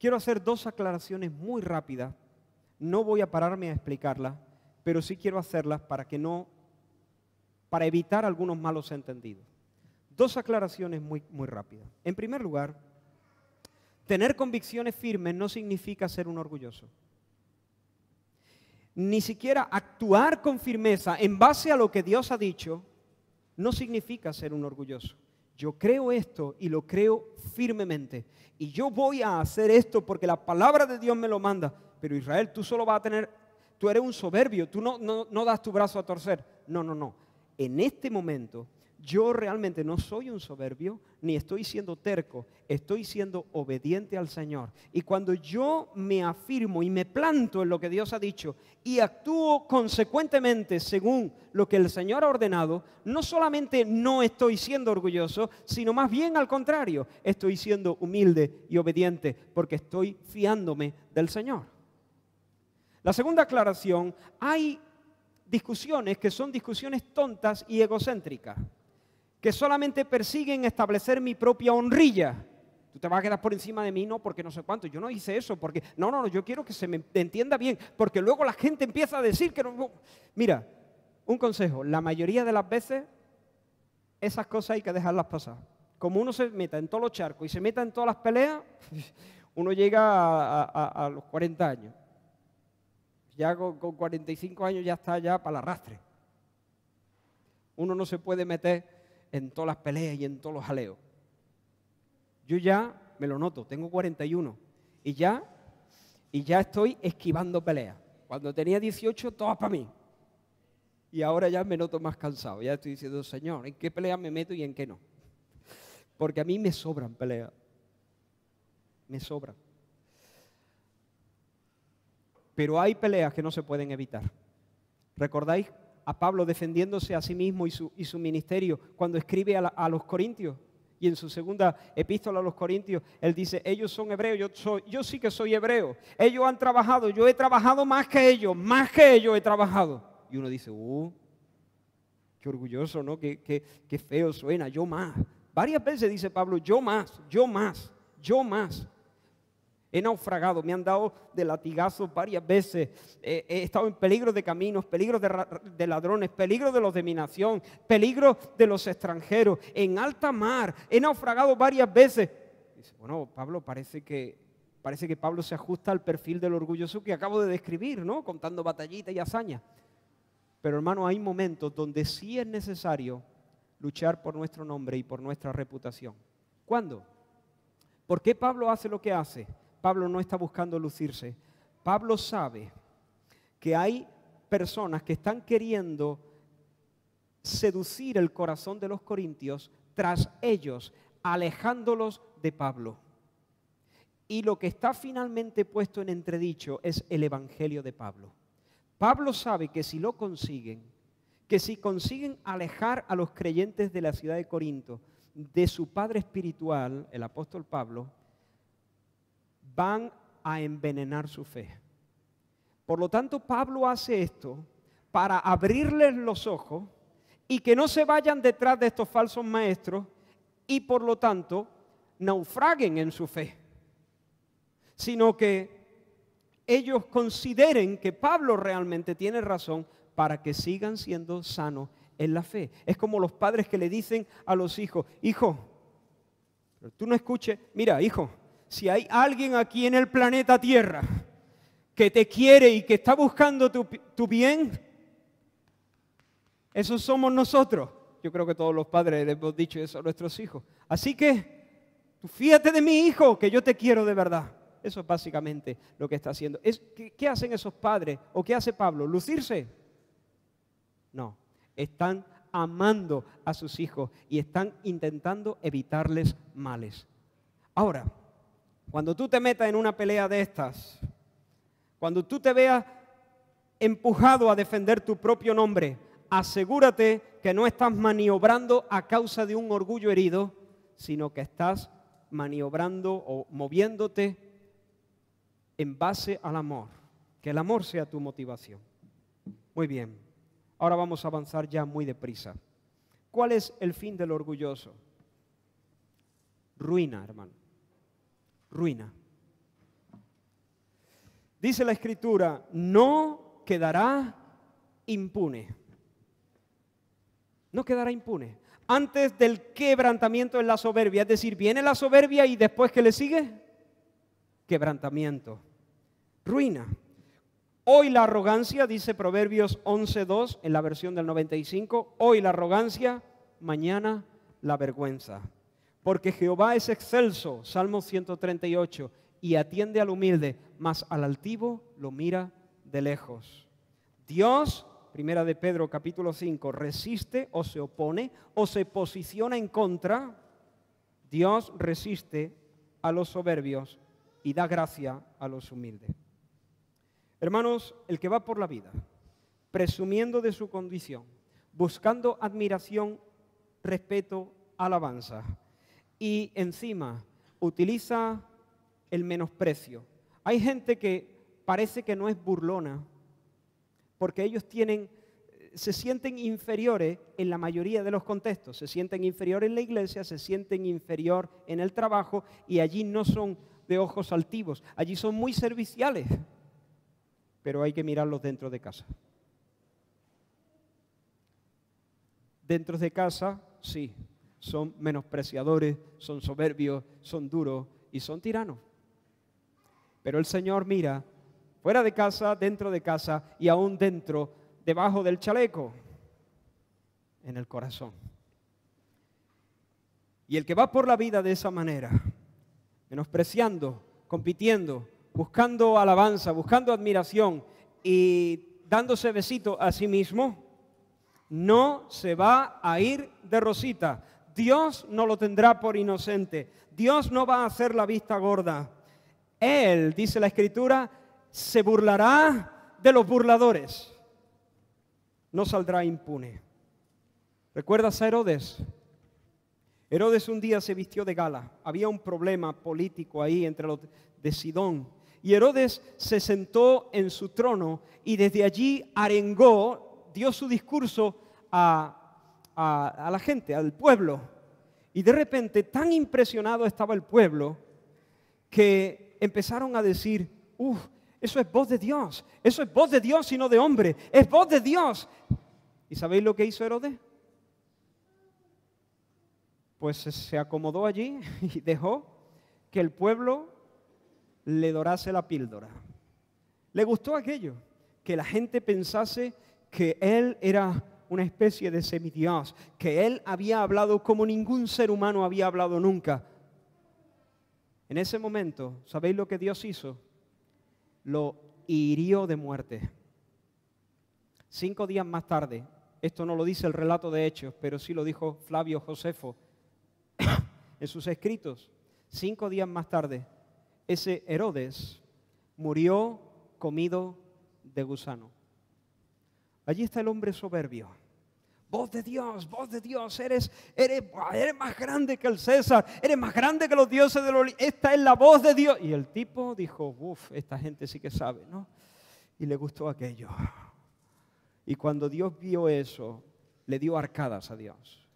quiero hacer dos aclaraciones muy rápidas. No voy a pararme a explicarlas, pero sí quiero hacerlas para evitar algunos malos entendidos. Dos aclaraciones muy rápidas. En primer lugar, tener convicciones firmes no significa ser un orgulloso. Ni siquiera actuar con firmeza en base a lo que Dios ha dicho no significa ser un orgulloso. Yo creo esto y lo creo firmemente. Y yo voy a hacer esto porque la palabra de Dios me lo manda. Pero Israel, tú eres un soberbio, tú no das tu brazo a torcer. No. En este momento, yo realmente no soy un soberbio, ni estoy siendo terco, estoy siendo obediente al Señor. Y cuando yo me afirmo y me planto en lo que Dios ha dicho y actúo consecuentemente según lo que el Señor ha ordenado, no solamente no estoy siendo orgulloso, sino más bien al contrario, estoy siendo humilde y obediente porque estoy fiándome del Señor. La segunda aclaración, hay discusiones que son discusiones tontas y egocéntricas, que solamente persiguen establecer mi propia honrilla. Tú te vas a quedar por encima de mí, no, porque no sé cuánto. Yo no hice eso, porque no, yo quiero que se me entienda bien, porque luego la gente empieza a decir que no. Mira, un consejo, la mayoría de las veces esas cosas hay que dejarlas pasar. Como uno se meta en todos los charcos y se meta en todas las peleas, uno llega a los 40 años. Ya con 45 años ya está ya para el arrastre. Uno no se puede meter en todas las peleas y en todos los jaleos. Yo ya me lo noto, tengo 41 y ya estoy esquivando peleas. Cuando tenía 18, todas para mí. Y ahora ya me noto más cansado. Ya estoy diciendo, Señor, ¿en qué pelea me meto y en qué no? Porque a mí me sobran peleas. Me sobran. Pero hay peleas que no se pueden evitar. ¿Recordáis a Pablo defendiéndose a sí mismo y su ministerio cuando escribe a los Corintios? Y en su segunda epístola a los Corintios, él dice, ellos son hebreos, yo sí que soy hebreo. Ellos han trabajado, yo he trabajado más que ellos he trabajado. Y uno dice, qué orgulloso, ¿no? Qué feo suena, yo más. Varias veces dice Pablo, yo más. He naufragado, me han dado de latigazos varias veces, he estado en peligro de caminos, peligro de ladrones, peligro de los de mi nación, peligro de los extranjeros, en alta mar, he naufragado varias veces. Dice, bueno, Pablo, parece que Pablo se ajusta al perfil del orgulloso que acabo de describir, ¿no? Contando batallitas y hazañas. Pero hermano, hay momentos donde sí es necesario luchar por nuestro nombre y por nuestra reputación. ¿Cuándo? ¿Por qué Pablo hace lo que hace? Pablo no está buscando lucirse. Pablo sabe que hay personas que están queriendo seducir el corazón de los corintios tras ellos, alejándolos de Pablo. Y lo que está finalmente puesto en entredicho es el evangelio de Pablo. Pablo sabe que si lo consiguen, que si consiguen alejar a los creyentes de la ciudad de Corinto de su padre espiritual, el apóstol Pablo, van a envenenar su fe. Por lo tanto, Pablo hace esto para abrirles los ojos y que no se vayan detrás de estos falsos maestros y por lo tanto naufraguen en su fe, sino que ellos consideren que Pablo realmente tiene razón para que sigan siendo sanos en la fe. Es como los padres que le dicen a los hijos, hijo, pero tú no escuches, mira, hijo, si hay alguien aquí en el planeta Tierra que te quiere y que está buscando tu bien, esos somos nosotros. Yo creo que todos los padres le hemos dicho eso a nuestros hijos. Así que, tú fíjate de mí, hijo, que yo te quiero de verdad. Eso es básicamente lo que está haciendo. ¿Qué hacen esos padres? ¿O qué hace Pablo? ¿Lucirse? No, están amando a sus hijos y están intentando evitarles males. Ahora, cuando tú te metas en una pelea de estas, cuando tú te veas empujado a defender tu propio nombre, asegúrate que no estás maniobrando a causa de un orgullo herido, sino que estás maniobrando o moviéndote en base al amor. Que el amor sea tu motivación. Muy bien, ahora vamos a avanzar ya muy deprisa. ¿Cuál es el fin del orgulloso? Ruina, hermano. Ruina. Dice la Escritura, no quedará impune. No quedará impune. Antes del quebrantamiento en la soberbia, es decir, viene la soberbia y después ¿qué le sigue? Quebrantamiento. Ruina. Hoy la arrogancia, dice Proverbios 11:2 en la versión del 95, hoy la arrogancia, mañana la vergüenza. Porque Jehová es excelso, Salmo 138, y atiende al humilde, mas al altivo lo mira de lejos. Dios, primera de Pedro capítulo 5, resiste o se opone o se posiciona en contra. Dios resiste a los soberbios y da gracia a los humildes. Hermanos, el que va por la vida, presumiendo de su condición, buscando admiración, respeto, alabanza, y encima utiliza el menosprecio. Hay gente que parece que no es burlona, porque ellos se sienten inferiores en la mayoría de los contextos. Se sienten inferiores en la iglesia, se sienten inferior en el trabajo, y allí no son de ojos altivos, allí son muy serviciales, pero hay que mirarlos dentro de casa. Dentro de casa, sí, son menospreciadores, son soberbios, son duros y son tiranos. Pero el Señor mira fuera de casa, dentro de casa y aún dentro, debajo del chaleco, en el corazón. Y el que va por la vida de esa manera, menospreciando, compitiendo, buscando alabanza, buscando admiración y dándose besitos a sí mismo, no se va a ir de rosita. Dios no lo tendrá por inocente. Dios no va a hacer la vista gorda. Él, dice la Escritura, se burlará de los burladores. No saldrá impune. ¿Recuerdas a Herodes? Herodes un día se vistió de gala. Había un problema político ahí entre los de Sidón. Y Herodes se sentó en su trono y desde allí arengó, dio su discurso a la gente, al pueblo. Y de repente tan impresionado estaba el pueblo que empezaron a decir, eso es voz de Dios, eso es voz de Dios y no de hombre, es voz de Dios. ¿Y sabéis lo que hizo Herodes? Pues se acomodó allí y dejó que el pueblo le dorase la píldora. Le gustó aquello, que la gente pensase que él era una especie de semidios, que él había hablado como ningún ser humano había hablado nunca. En ese momento, ¿sabéis lo que Dios hizo? Lo hirió de muerte. 5 días más tarde, esto no lo dice el relato de Hechos, pero sí lo dijo Flavio Josefo en sus escritos. 5 días más tarde, ese Herodes murió comido de gusano. Allí está el hombre soberbio. Voz de Dios, eres más grande que el César, eres más grande que los dioses de los... Esta es la voz de Dios. Y el tipo dijo, esta gente sí que sabe, ¿no? Y le gustó aquello. Y cuando Dios vio eso, le dio arcadas a Dios.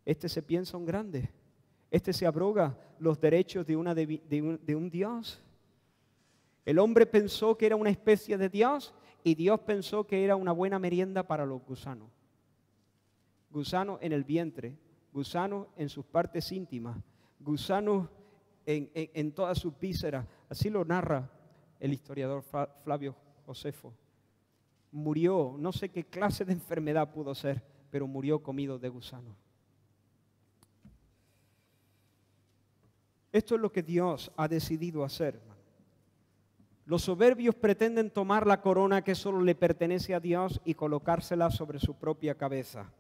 Este se piensa un grande. Este se abroga los derechos de un Dios. El hombre pensó que era una especie de Dios y Dios pensó que era una buena merienda para los gusanos. Gusanos en el vientre, gusanos en sus partes íntimas, gusanos en todas sus vísceras. Así lo narra el historiador Flavio Josefo. Murió, no sé qué clase de enfermedad pudo ser, pero murió comido de gusanos. Esto es lo que Dios ha decidido hacer. Los soberbios pretenden tomar la corona que solo le pertenece a Dios y colocársela sobre su propia cabeza.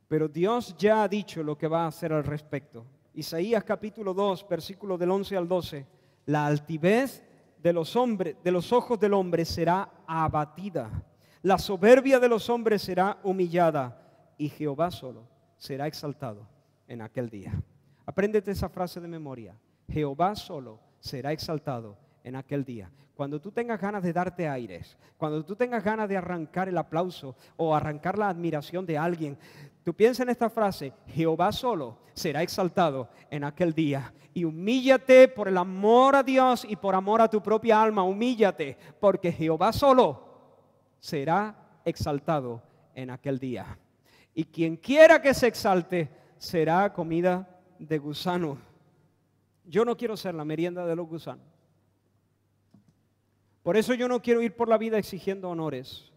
Pero Dios ya ha dicho lo que va a hacer al respecto. Isaías capítulo 2, versículos del 11 al 12. La altivez de los ojos del hombre será abatida. La soberbia de los hombres será humillada. Y Jehová solo será exaltado en aquel día. Apréndete esa frase de memoria. Jehová solo será exaltado en aquel día. Cuando tú tengas ganas de darte aires, cuando tú tengas ganas de arrancar el aplauso o arrancar la admiración de alguien, tú piensa en esta frase, Jehová solo será exaltado en aquel día. Y humíllate por el amor a Dios y por amor a tu propia alma, humíllate, porque Jehová solo será exaltado en aquel día. Y quien quiera que se exalte será comida de gusano. Yo no quiero ser la merienda de los gusanos. Por eso yo no quiero ir por la vida exigiendo honores.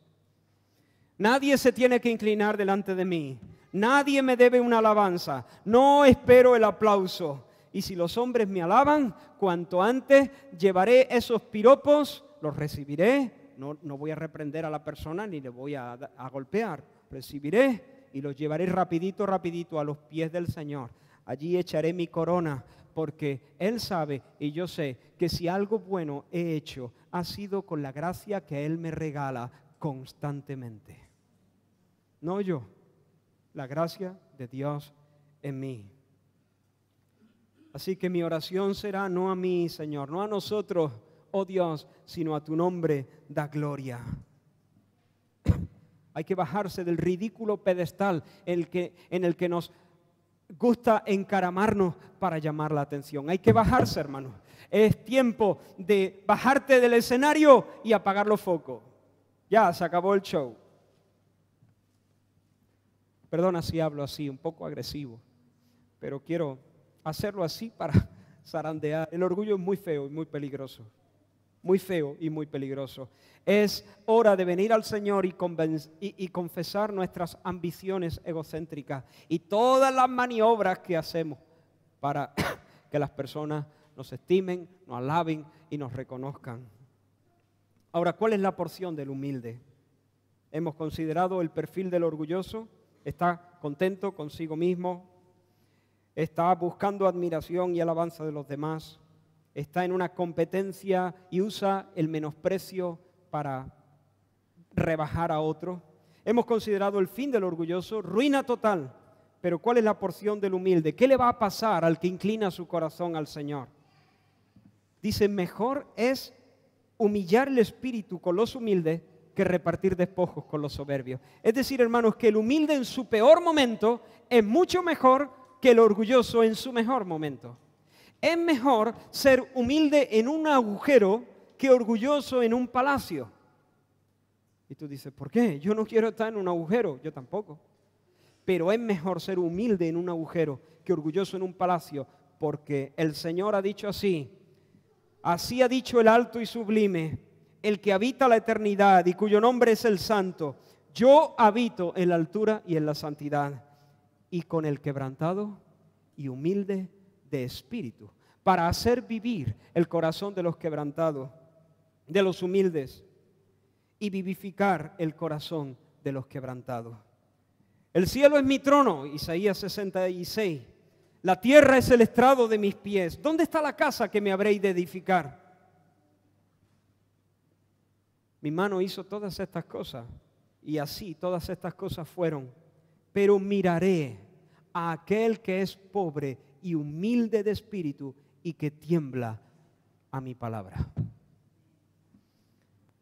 Nadie se tiene que inclinar delante de mí. Nadie me debe una alabanza. No espero el aplauso. Y si los hombres me alaban, cuanto antes llevaré esos piropos, los recibiré. No voy a reprender a la persona ni le voy a golpear. Recibiré y los llevaré rapidito a los pies del Señor. Allí echaré mi corona, porque Él sabe y yo sé que si algo bueno he hecho, ha sido con la gracia que Él me regala constantemente. No yo, la gracia de Dios en mí. Así que mi oración será no a mí, Señor, no a nosotros, oh Dios, sino a tu nombre da gloria. Hay que bajarse del ridículo pedestal en el que nos gusta encaramarnos para llamar la atención. Hay que bajarse, hermanos. Es tiempo de bajarte del escenario y apagar los focos. Ya, se acabó el show. Perdona si hablo así, un poco agresivo, pero quiero hacerlo así para zarandear. El orgullo es muy feo y muy peligroso. Muy feo y muy peligroso. Es hora de venir al Señor y confesar nuestras ambiciones egocéntricas y todas las maniobras que hacemos para que las personas nos estimen, nos alaben y nos reconozcan. Ahora, ¿cuál es la porción del humilde? Hemos considerado el perfil del orgulloso. Está contento consigo mismo. Está buscando admiración y alabanza de los demás. Está en una competencia y usa el menosprecio para rebajar a otro. Hemos considerado el fin del orgulloso, ruina total. Pero ¿cuál es la porción del humilde? ¿Qué le va a pasar al que inclina su corazón al Señor? Dice, mejor es humillar el espíritu con los humildes que repartir despojos con los soberbios. Es decir, hermanos, que el humilde en su peor momento es mucho mejor que el orgulloso en su mejor momento. Es mejor ser humilde en un agujero que orgulloso en un palacio. Y tú dices, ¿por qué? Yo no quiero estar en un agujero. Yo tampoco. Pero es mejor ser humilde en un agujero que orgulloso en un palacio, porque el Señor ha dicho así. Así ha dicho el alto y sublime, el que habita la eternidad y cuyo nombre es el Santo. Yo habito en la altura y en la santidad, y con el quebrantado y humilde de espíritu, para hacer vivir el corazón de los quebrantados, de los humildes, y vivificar el corazón de los quebrantados. El cielo es mi trono, Isaías 66. La tierra es el estrado de mis pies. ¿Dónde está la casa que me habréis de edificar? Mi mano hizo todas estas cosas, y así todas estas cosas fueron. Pero miraré a aquel que es pobre y humilde de espíritu y que tiembla a mi palabra.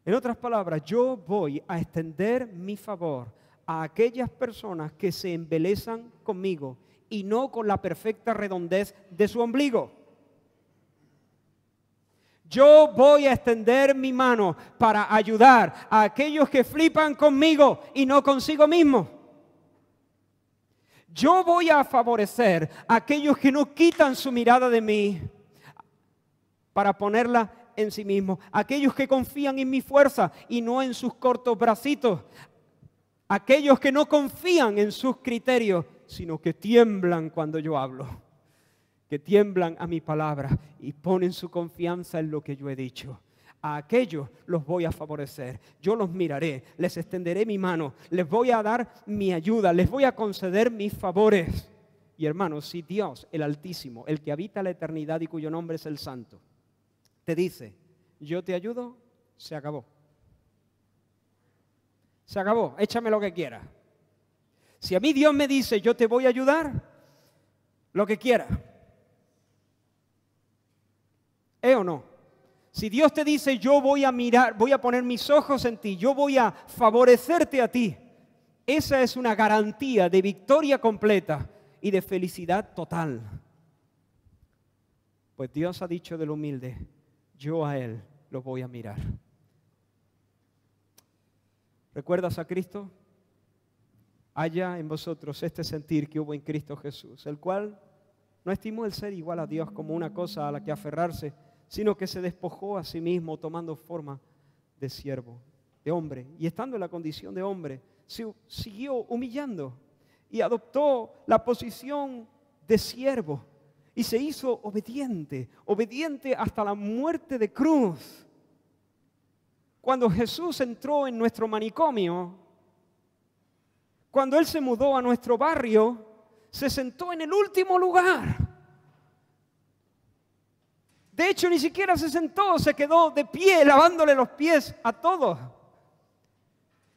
En otras palabras, yo voy a extender mi favor a aquellas personas que se embelezan conmigo y no con la perfecta redondez de su ombligo. Yo voy a extender mi mano para ayudar a aquellos que flipan conmigo y no consigo mismo. Yo voy a favorecer a aquellos que no quitan su mirada de mí para ponerla en sí mismos. Aquellos que confían en mi fuerza y no en sus cortos bracitos. Aquellos que no confían en sus criterios, sino que tiemblan cuando yo hablo. Que tiemblan a mi palabra y ponen su confianza en lo que yo he dicho. A aquellos los voy a favorecer. Yo los miraré, les extenderé mi mano, les voy a dar mi ayuda, les voy a conceder mis favores. Y hermanos, si Dios, el Altísimo, el que habita la eternidad y cuyo nombre es el Santo, te dice, yo te ayudo, se acabó. Se acabó, échame lo que quieras. Si a mí Dios me dice, yo te voy a ayudar, lo que quieras. ¿Es o no? Si Dios te dice, yo voy a mirar, voy a poner mis ojos en ti, yo voy a favorecerte a ti, esa es una garantía de victoria completa y de felicidad total. Pues Dios ha dicho del humilde, yo a él lo voy a mirar. ¿Recuerdas a Cristo? Haya en vosotros este sentir que hubo en Cristo Jesús, el cual no estimó el ser igual a Dios como una cosa a la que aferrarse, sino que se despojó a sí mismo tomando forma de siervo, de hombre, y estando en la condición de hombre, se siguió humillando y adoptó la posición de siervo y se hizo obediente, obediente hasta la muerte de cruz. Cuando Jesús entró en nuestro manicomio, cuando Él se mudó a nuestro barrio, se sentó en el último lugar. De hecho, ni siquiera se sentó, se quedó de pie, lavándole los pies a todos.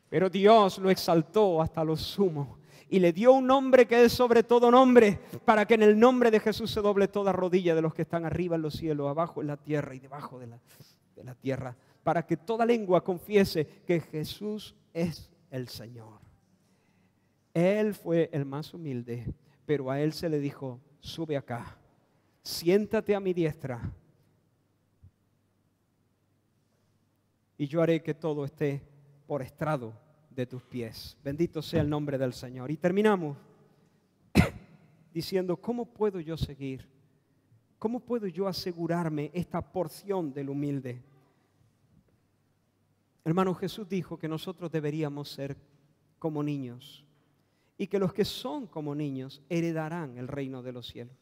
Pero Dios lo exaltó hasta lo sumo y le dio un nombre que es sobre todo nombre, para que en el nombre de Jesús se doble toda rodilla de los que están arriba en los cielos, abajo en la tierra y debajo de la tierra, para que toda lengua confiese que Jesús es el Señor. Él fue el más humilde, pero a Él se le dijo, sube acá, siéntate a mi diestra, y yo haré que todo esté por estrado de tus pies. Bendito sea el nombre del Señor. Y terminamos diciendo, ¿cómo puedo yo seguir? ¿Cómo puedo yo asegurarme esta porción del humilde? Hermano, Jesús dijo que nosotros deberíamos ser como niños y que los que son como niños heredarán el reino de los cielos.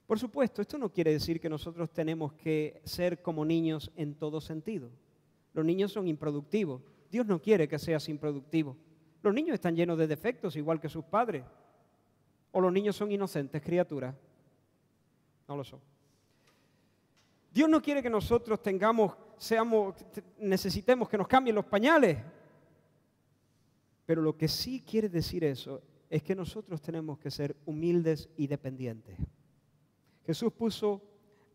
Por supuesto, esto no quiere decir que nosotros tenemos que ser como niños en todo sentido. Los niños son improductivos. Dios no quiere que seas improductivo. Los niños están llenos de defectos, igual que sus padres. ¿O los niños son inocentes criaturas? No lo son. Dios no quiere que nosotros necesitemos que nos cambien los pañales. Pero lo que sí quiere decir eso es que nosotros tenemos que ser humildes y dependientes. Jesús puso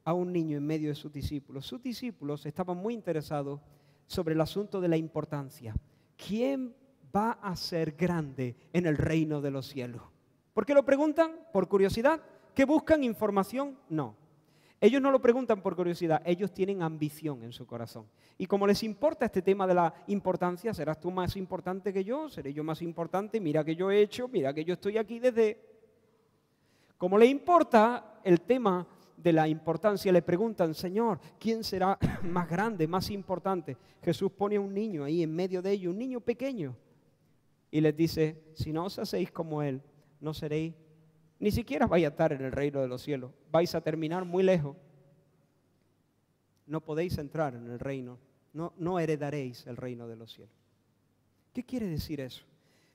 a un niño en medio de sus discípulos. Sus discípulos estaban muy interesados sobre el asunto de la importancia. ¿Quién va a ser grande en el reino de los cielos? ¿Por qué lo preguntan? ¿Por curiosidad? ¿Que buscan información? No. Ellos no lo preguntan por curiosidad, ellos tienen ambición en su corazón. Y como les importa este tema de la importancia, ¿serás tú más importante que yo? ¿Seré yo más importante? Mira que yo he hecho, mira que yo estoy aquí desde... Como le importa el tema de la importancia, le preguntan, Señor, ¿quién será más grande, más importante? Jesús pone a un niño ahí en medio de ellos, un niño pequeño, y les dice, si no os hacéis como Él, no seréis, ni siquiera vais a estar en el reino de los cielos, vais a terminar muy lejos. No podéis entrar en el reino, no heredaréis el reino de los cielos. ¿Qué quiere decir eso?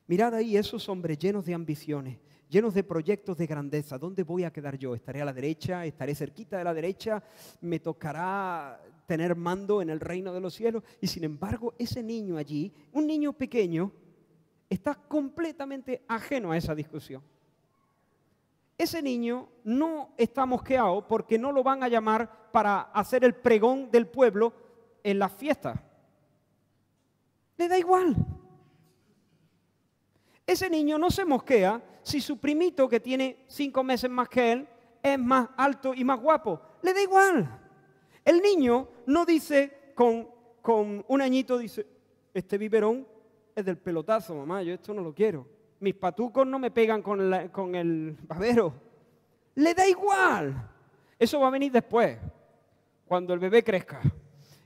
Mirad ahí esos hombres llenos de ambiciones, llenos de proyectos de grandeza. ¿Dónde voy a quedar yo? ¿Estaré a la derecha? ¿Estaré cerquita de la derecha? ¿Me tocará tener mando en el reino de los cielos? Y sin embargo, ese niño allí, un niño pequeño, está completamente ajeno a esa discusión. Ese niño no está mosqueado porque no lo van a llamar para hacer el pregón del pueblo en las fiestas. Le da igual. Ese niño no se mosquea si su primito, que tiene 5 meses más que él, es más alto y más guapo. Le da igual. El niño no dice con un añito, dice, este biberón es del pelotazo, mamá, yo esto no lo quiero. Mis patucos no me pegan con el babero. Le da igual. Eso va a venir después, cuando el bebé crezca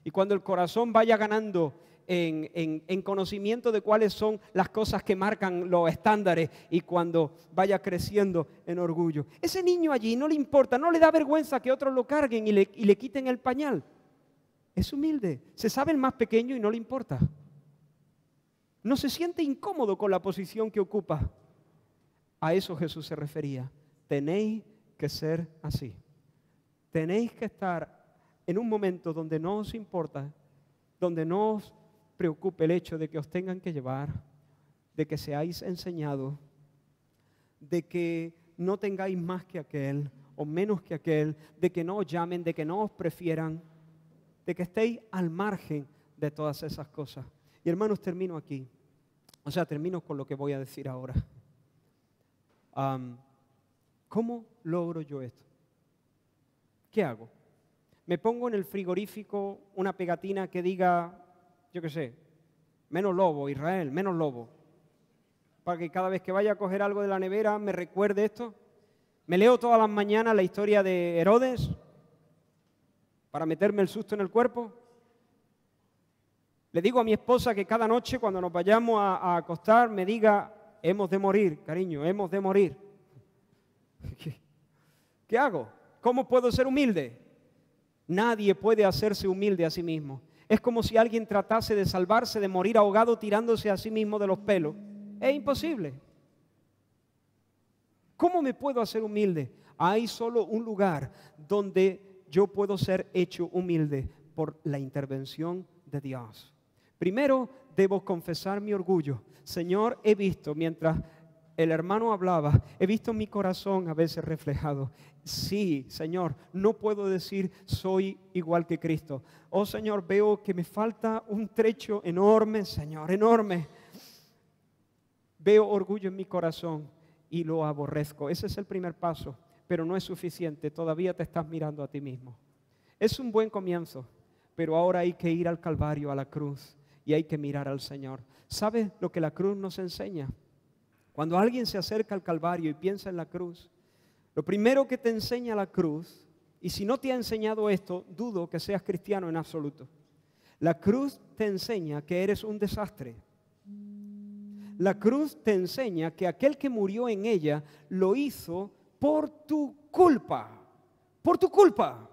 y cuando el corazón vaya ganando en conocimiento de cuáles son las cosas que marcan los estándares y cuando vaya creciendo en orgullo. Ese niño allí no le importa, no le da vergüenza que otros lo carguen y le quiten el pañal. Es humilde, se sabe el más pequeño y no le importa. No se siente incómodo con la posición que ocupa. A eso Jesús se refería. Tenéis que ser así. Tenéis que estar en un momento donde no os importa, donde no os preocupe el hecho de que os tengan que llevar, de que seáis enseñados, de que no tengáis más que aquel o menos que aquel, de que no os llamen, de que no os prefieran, de que estéis al margen de todas esas cosas. Y hermanos, termino aquí. Termino con lo que voy a decir ahora. ¿Cómo logro yo esto? ¿Qué hago? ¿Me pongo en el frigorífico una pegatina que diga, yo qué sé, menos lobo, Israel, menos lobo? Para que cada vez que vaya a coger algo de la nevera me recuerde esto. ¿Me leo todas las mañanas la historia de Herodes para meterme el susto en el cuerpo? Le digo a mi esposa que cada noche cuando nos vayamos a acostar me diga, hemos de morir, cariño, hemos de morir. ¿Qué hago? ¿Cómo puedo ser humilde? Nadie puede hacerse humilde a sí mismo. Es como si alguien tratase de salvarse de morir ahogado tirándose a sí mismo de los pelos. Es imposible. ¿Cómo me puedo hacer humilde? Hay solo un lugar donde yo puedo ser hecho humilde por la intervención de Dios. Primero, debo confesar mi orgullo. Señor, he visto, mientras el hermano hablaba, he visto mi corazón a veces reflejado. Sí, Señor, no puedo decir soy igual que Cristo. Oh, Señor, veo que me falta un trecho enorme, Señor, enorme. Veo orgullo en mi corazón y lo aborrezco. Ese es el primer paso, pero no es suficiente. Todavía te estás mirando a ti mismo. Es un buen comienzo, pero ahora hay que ir al Calvario, a la cruz. Y hay que mirar al Señor. ¿Sabes lo que la cruz nos enseña? Cuando alguien se acerca al Calvario y piensa en la cruz, lo primero que te enseña la cruz, y si no te ha enseñado esto, dudo que seas cristiano en absoluto. La cruz te enseña que eres un desastre. La cruz te enseña que aquel que murió en ella lo hizo por tu culpa. Por tu culpa.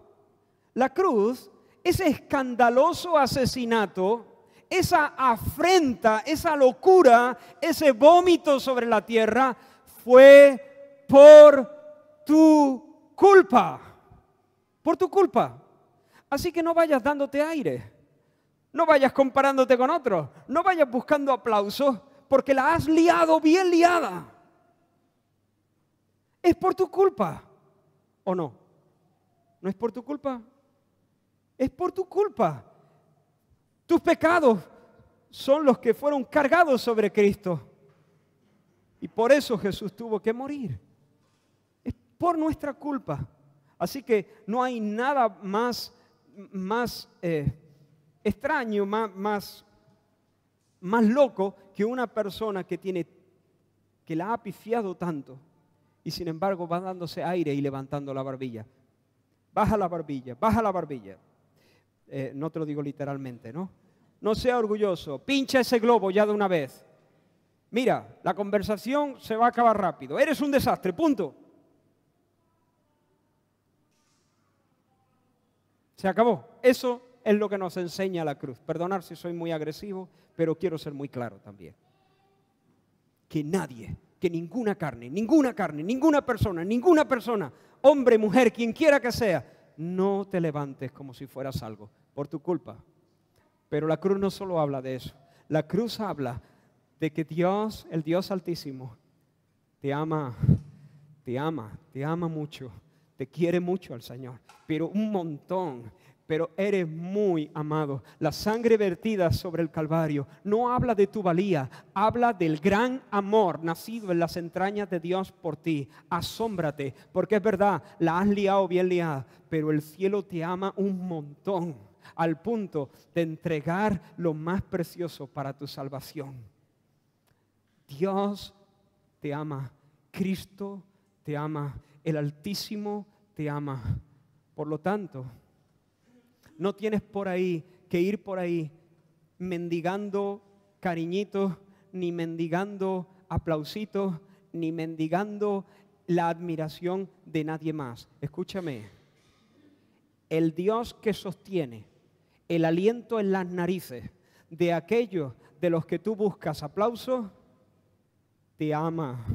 La cruz, ese escandaloso asesinato, esa afrenta, esa locura, ese vómito sobre la tierra fue por tu culpa. Por tu culpa. Así que no vayas dándote aire. No vayas comparándote con otros. No vayas buscando aplausos porque la has liado bien liada. Es por tu culpa. ¿O no? ¿No es por tu culpa? Es por tu culpa. Tus pecados son los que fueron cargados sobre Cristo. Y por eso Jesús tuvo que morir. Es por nuestra culpa. Así que no hay nada más extraño, más loco que una persona que la ha pifiado tanto y sin embargo va dándose aire y levantando la barbilla. Baja la barbilla, baja la barbilla. No te lo digo literalmente, ¿no? No sea orgulloso, pincha ese globo ya de una vez. Mira, la conversación se va a acabar rápido. Eres un desastre, punto. Se acabó. Eso es lo que nos enseña la cruz. Perdonad si soy muy agresivo, pero quiero ser muy claro también. Que nadie, que ninguna carne, ninguna persona, hombre, mujer, quien quiera que sea, no te levantes como si fueras algo por tu culpa. Pero la cruz no solo habla de eso. La cruz habla de que Dios, el Dios Altísimo, te ama mucho, te quiere mucho al Señor, pero un montón. Pero eres muy amado. La sangre vertida sobre el Calvario no habla de tu valía, habla del gran amor nacido en las entrañas de Dios por ti. Asómbrate, porque es verdad, la has liado bien liada, pero el cielo te ama un montón, al punto de entregar lo más precioso para tu salvación. Dios te ama, Cristo te ama, el Altísimo te ama. Por lo tanto, no tienes que ir por ahí mendigando cariñitos, ni mendigando aplausitos, ni mendigando la admiración de nadie más. Escúchame, el Dios que sostiene el aliento en las narices de aquellos de los que tú buscas aplausos, te ama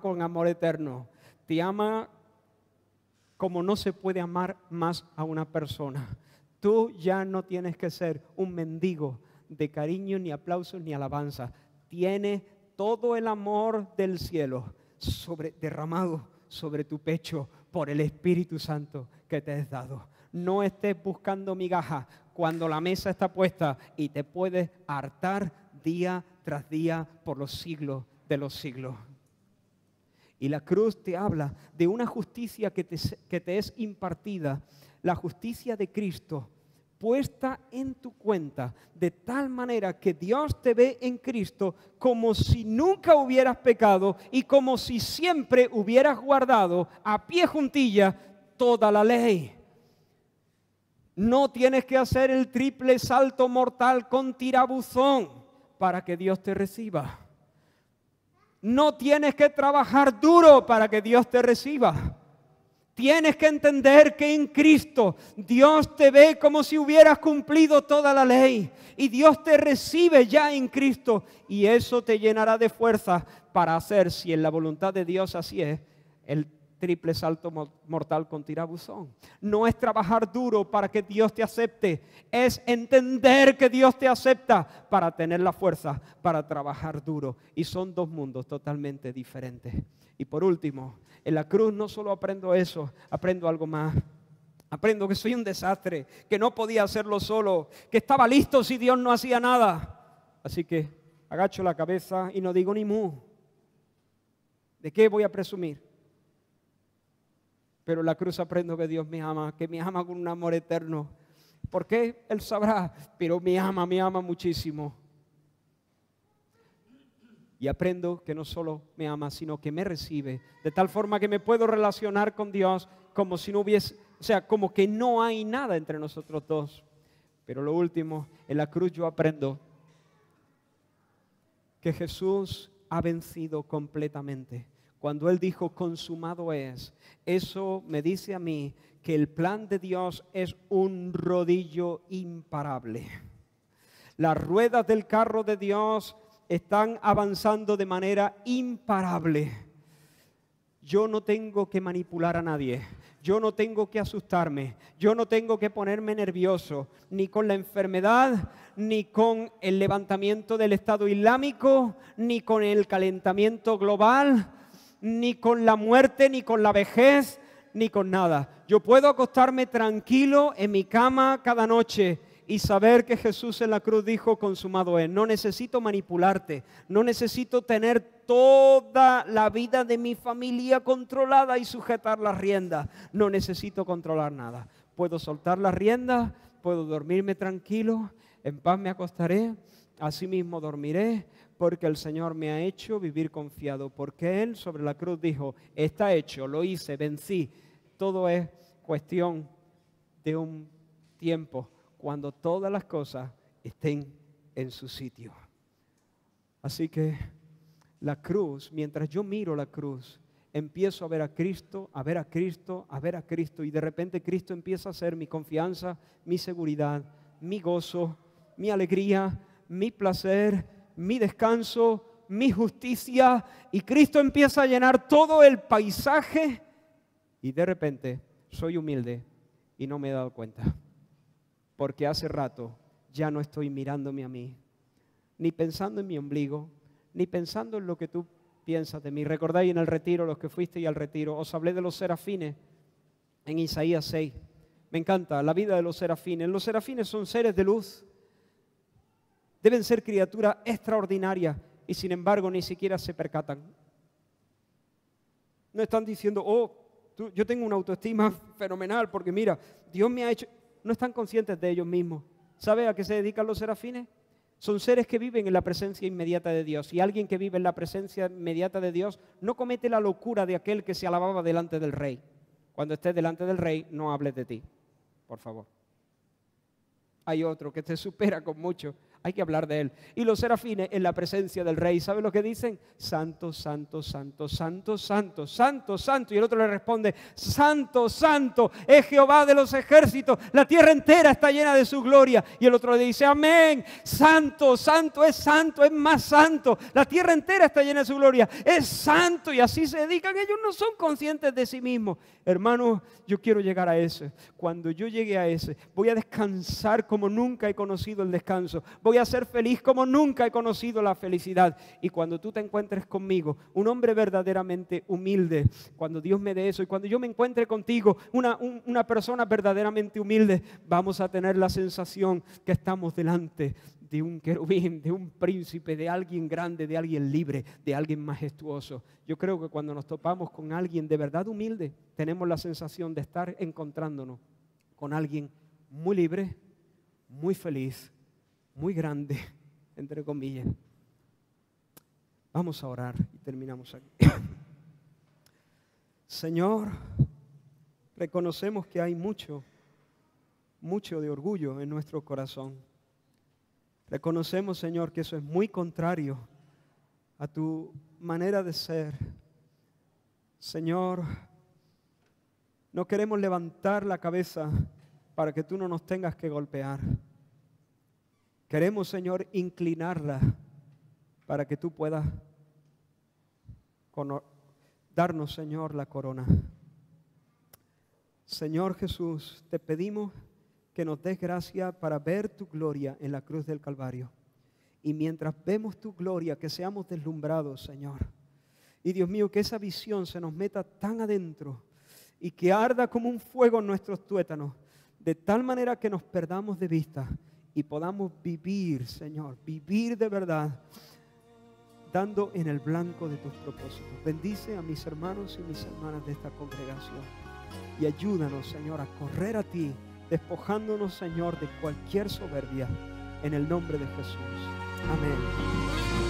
con amor eterno, te ama como no se puede amar más a una persona. Tú ya no tienes que ser un mendigo de cariño, ni aplausos, ni alabanza. Tienes todo el amor del cielo derramado sobre tu pecho por el Espíritu Santo que te es dado. No estés buscando migajas cuando la mesa está puesta y te puedes hartar día tras día por los siglos de los siglos. Y la cruz te habla de una justicia que te es impartida, la justicia de Cristo, puesta en tu cuenta, de tal manera que Dios te ve en Cristo como si nunca hubieras pecado y como si siempre hubieras guardado a pie juntilla toda la ley. No tienes que hacer el triple salto mortal con tirabuzón para que Dios te reciba. No tienes que trabajar duro para que Dios te reciba. Tienes que entender que en Cristo Dios te ve como si hubieras cumplido toda la ley. Y Dios te recibe ya en Cristo. Y eso te llenará de fuerza para hacer, si en la voluntad de Dios así es, el triple salto mortal con tirabuzón. No es trabajar duro para que Dios te acepte, es entender que Dios te acepta para tener la fuerza para trabajar duro. Y son dos mundos totalmente diferentes. Y por último, en la cruz no solo aprendo eso, aprendo algo más. Aprendo que soy un desastre, que no podía hacerlo solo, que estaba listo si Dios no hacía nada. Así que agacho la cabeza y no digo ni mu. ¿De qué voy a presumir? Pero en la cruz aprendo que Dios me ama con un amor eterno. ¿Por qué? Él sabrá, pero me ama muchísimo. Y aprendo que no solo me ama, sino que me recibe, de tal forma que me puedo relacionar con Dios como si no hubiese, como que no hay nada entre nosotros dos. Pero lo último, en la cruz yo aprendo que Jesús ha vencido completamente. Cuando Él dijo, consumado es, eso me dice a mí que el plan de Dios es un rodillo imparable. Las ruedas del carro de Dios están avanzando de manera imparable. Yo no tengo que manipular a nadie. Yo no tengo que asustarme. Yo no tengo que ponerme nervioso ni con la enfermedad, ni con el levantamiento del Estado Islámico, ni con el calentamiento global, ni con la muerte, ni con la vejez, ni con nada. Yo puedo acostarme tranquilo en mi cama cada noche y saber que Jesús en la cruz dijo: consumado es. No necesito manipularte, no necesito tener toda la vida de mi familia controlada y sujetar las riendas. No necesito controlar nada. Puedo soltar las riendas, puedo dormirme tranquilo, en paz me acostaré, así mismo dormiré, porque el Señor me ha hecho vivir confiado, porque Él sobre la cruz dijo: está hecho, lo hice, vencí. Todo es cuestión de un tiempo cuando todas las cosas estén en su sitio. Así que la cruz, mientras yo miro la cruz, empiezo a ver a Cristo, a ver a Cristo, a ver a Cristo, y de repente Cristo empieza a ser mi confianza, mi seguridad, mi gozo, mi alegría, mi placer, mi descanso, mi justicia, y Cristo empieza a llenar todo el paisaje, y de repente soy humilde y no me he dado cuenta. Porque hace rato ya no estoy mirándome a mí, ni pensando en mi ombligo, ni pensando en lo que tú piensas de mí. ¿Recordáis en el retiro, los que fuisteis al retiro? Os hablé de los serafines en Isaías 6. Me encanta la vida de los serafines. Los serafines son seres de luz. Deben ser criaturas extraordinarias y sin embargo ni siquiera se percatan. No están diciendo: yo tengo una autoestima fenomenal porque mira, Dios me ha hecho... No están conscientes de ellos mismos. ¿Sabe a qué se dedican los serafines? Son seres que viven en la presencia inmediata de Dios. Y alguien que vive en la presencia inmediata de Dios no comete la locura de aquel que se alababa delante del rey. Cuando estés delante del rey, no hables de ti, por favor. Hay otro que te supera con mucho. Hay que hablar de él. Y los serafines en la presencia del rey, ¿sabe lo que dicen? Santo, santo, santo, santo, santo, santo, santo. Y el otro le responde: santo, santo es Jehová de los ejércitos. La tierra entera está llena de su gloria. Y el otro le dice: amén. Santo, santo, es más santo. La tierra entera está llena de su gloria. Es santo. Y así se dedican. Ellos no son conscientes de sí mismos. Hermanos, yo quiero llegar a ese. Cuando yo llegue a ese, voy a descansar como nunca he conocido el descanso. Voy a ser feliz como nunca he conocido la felicidad. Y cuando tú te encuentres conmigo, un hombre verdaderamente humilde, cuando Dios me dé eso, y cuando yo me encuentre contigo, una persona verdaderamente humilde, vamos a tener la sensación que estamos delante de un querubín, de un príncipe, de alguien grande, de alguien libre, de alguien majestuoso. Yo creo que cuando nos topamos con alguien de verdad humilde, tenemos la sensación de estar encontrándonos con alguien muy libre, muy feliz, muy grande, entre comillas. Vamos a orar y terminamos aquí. Señor, reconocemos que hay mucho de orgullo en nuestro corazón. Reconocemos, Señor, que eso es muy contrario a tu manera de ser. Señor, no queremos levantar la cabeza para que tú no nos tengas que golpear. Queremos, Señor, inclinarla para que tú puedas darnos, Señor, la corona. Señor Jesús, te pedimos que nos des gracia para ver tu gloria en la cruz del Calvario. Y mientras vemos tu gloria, que seamos deslumbrados, Señor. Y Dios mío, que esa visión se nos meta tan adentro y que arda como un fuego en nuestros tuétanos, de tal manera que nos perdamos de vista y podamos vivir, Señor, vivir de verdad, dando en el blanco de tus propósitos. Bendice a mis hermanos y mis hermanas de esta congregación y ayúdanos, Señor, a correr a ti, despojándonos, Señor, de cualquier soberbia, en el nombre de Jesús. Amén.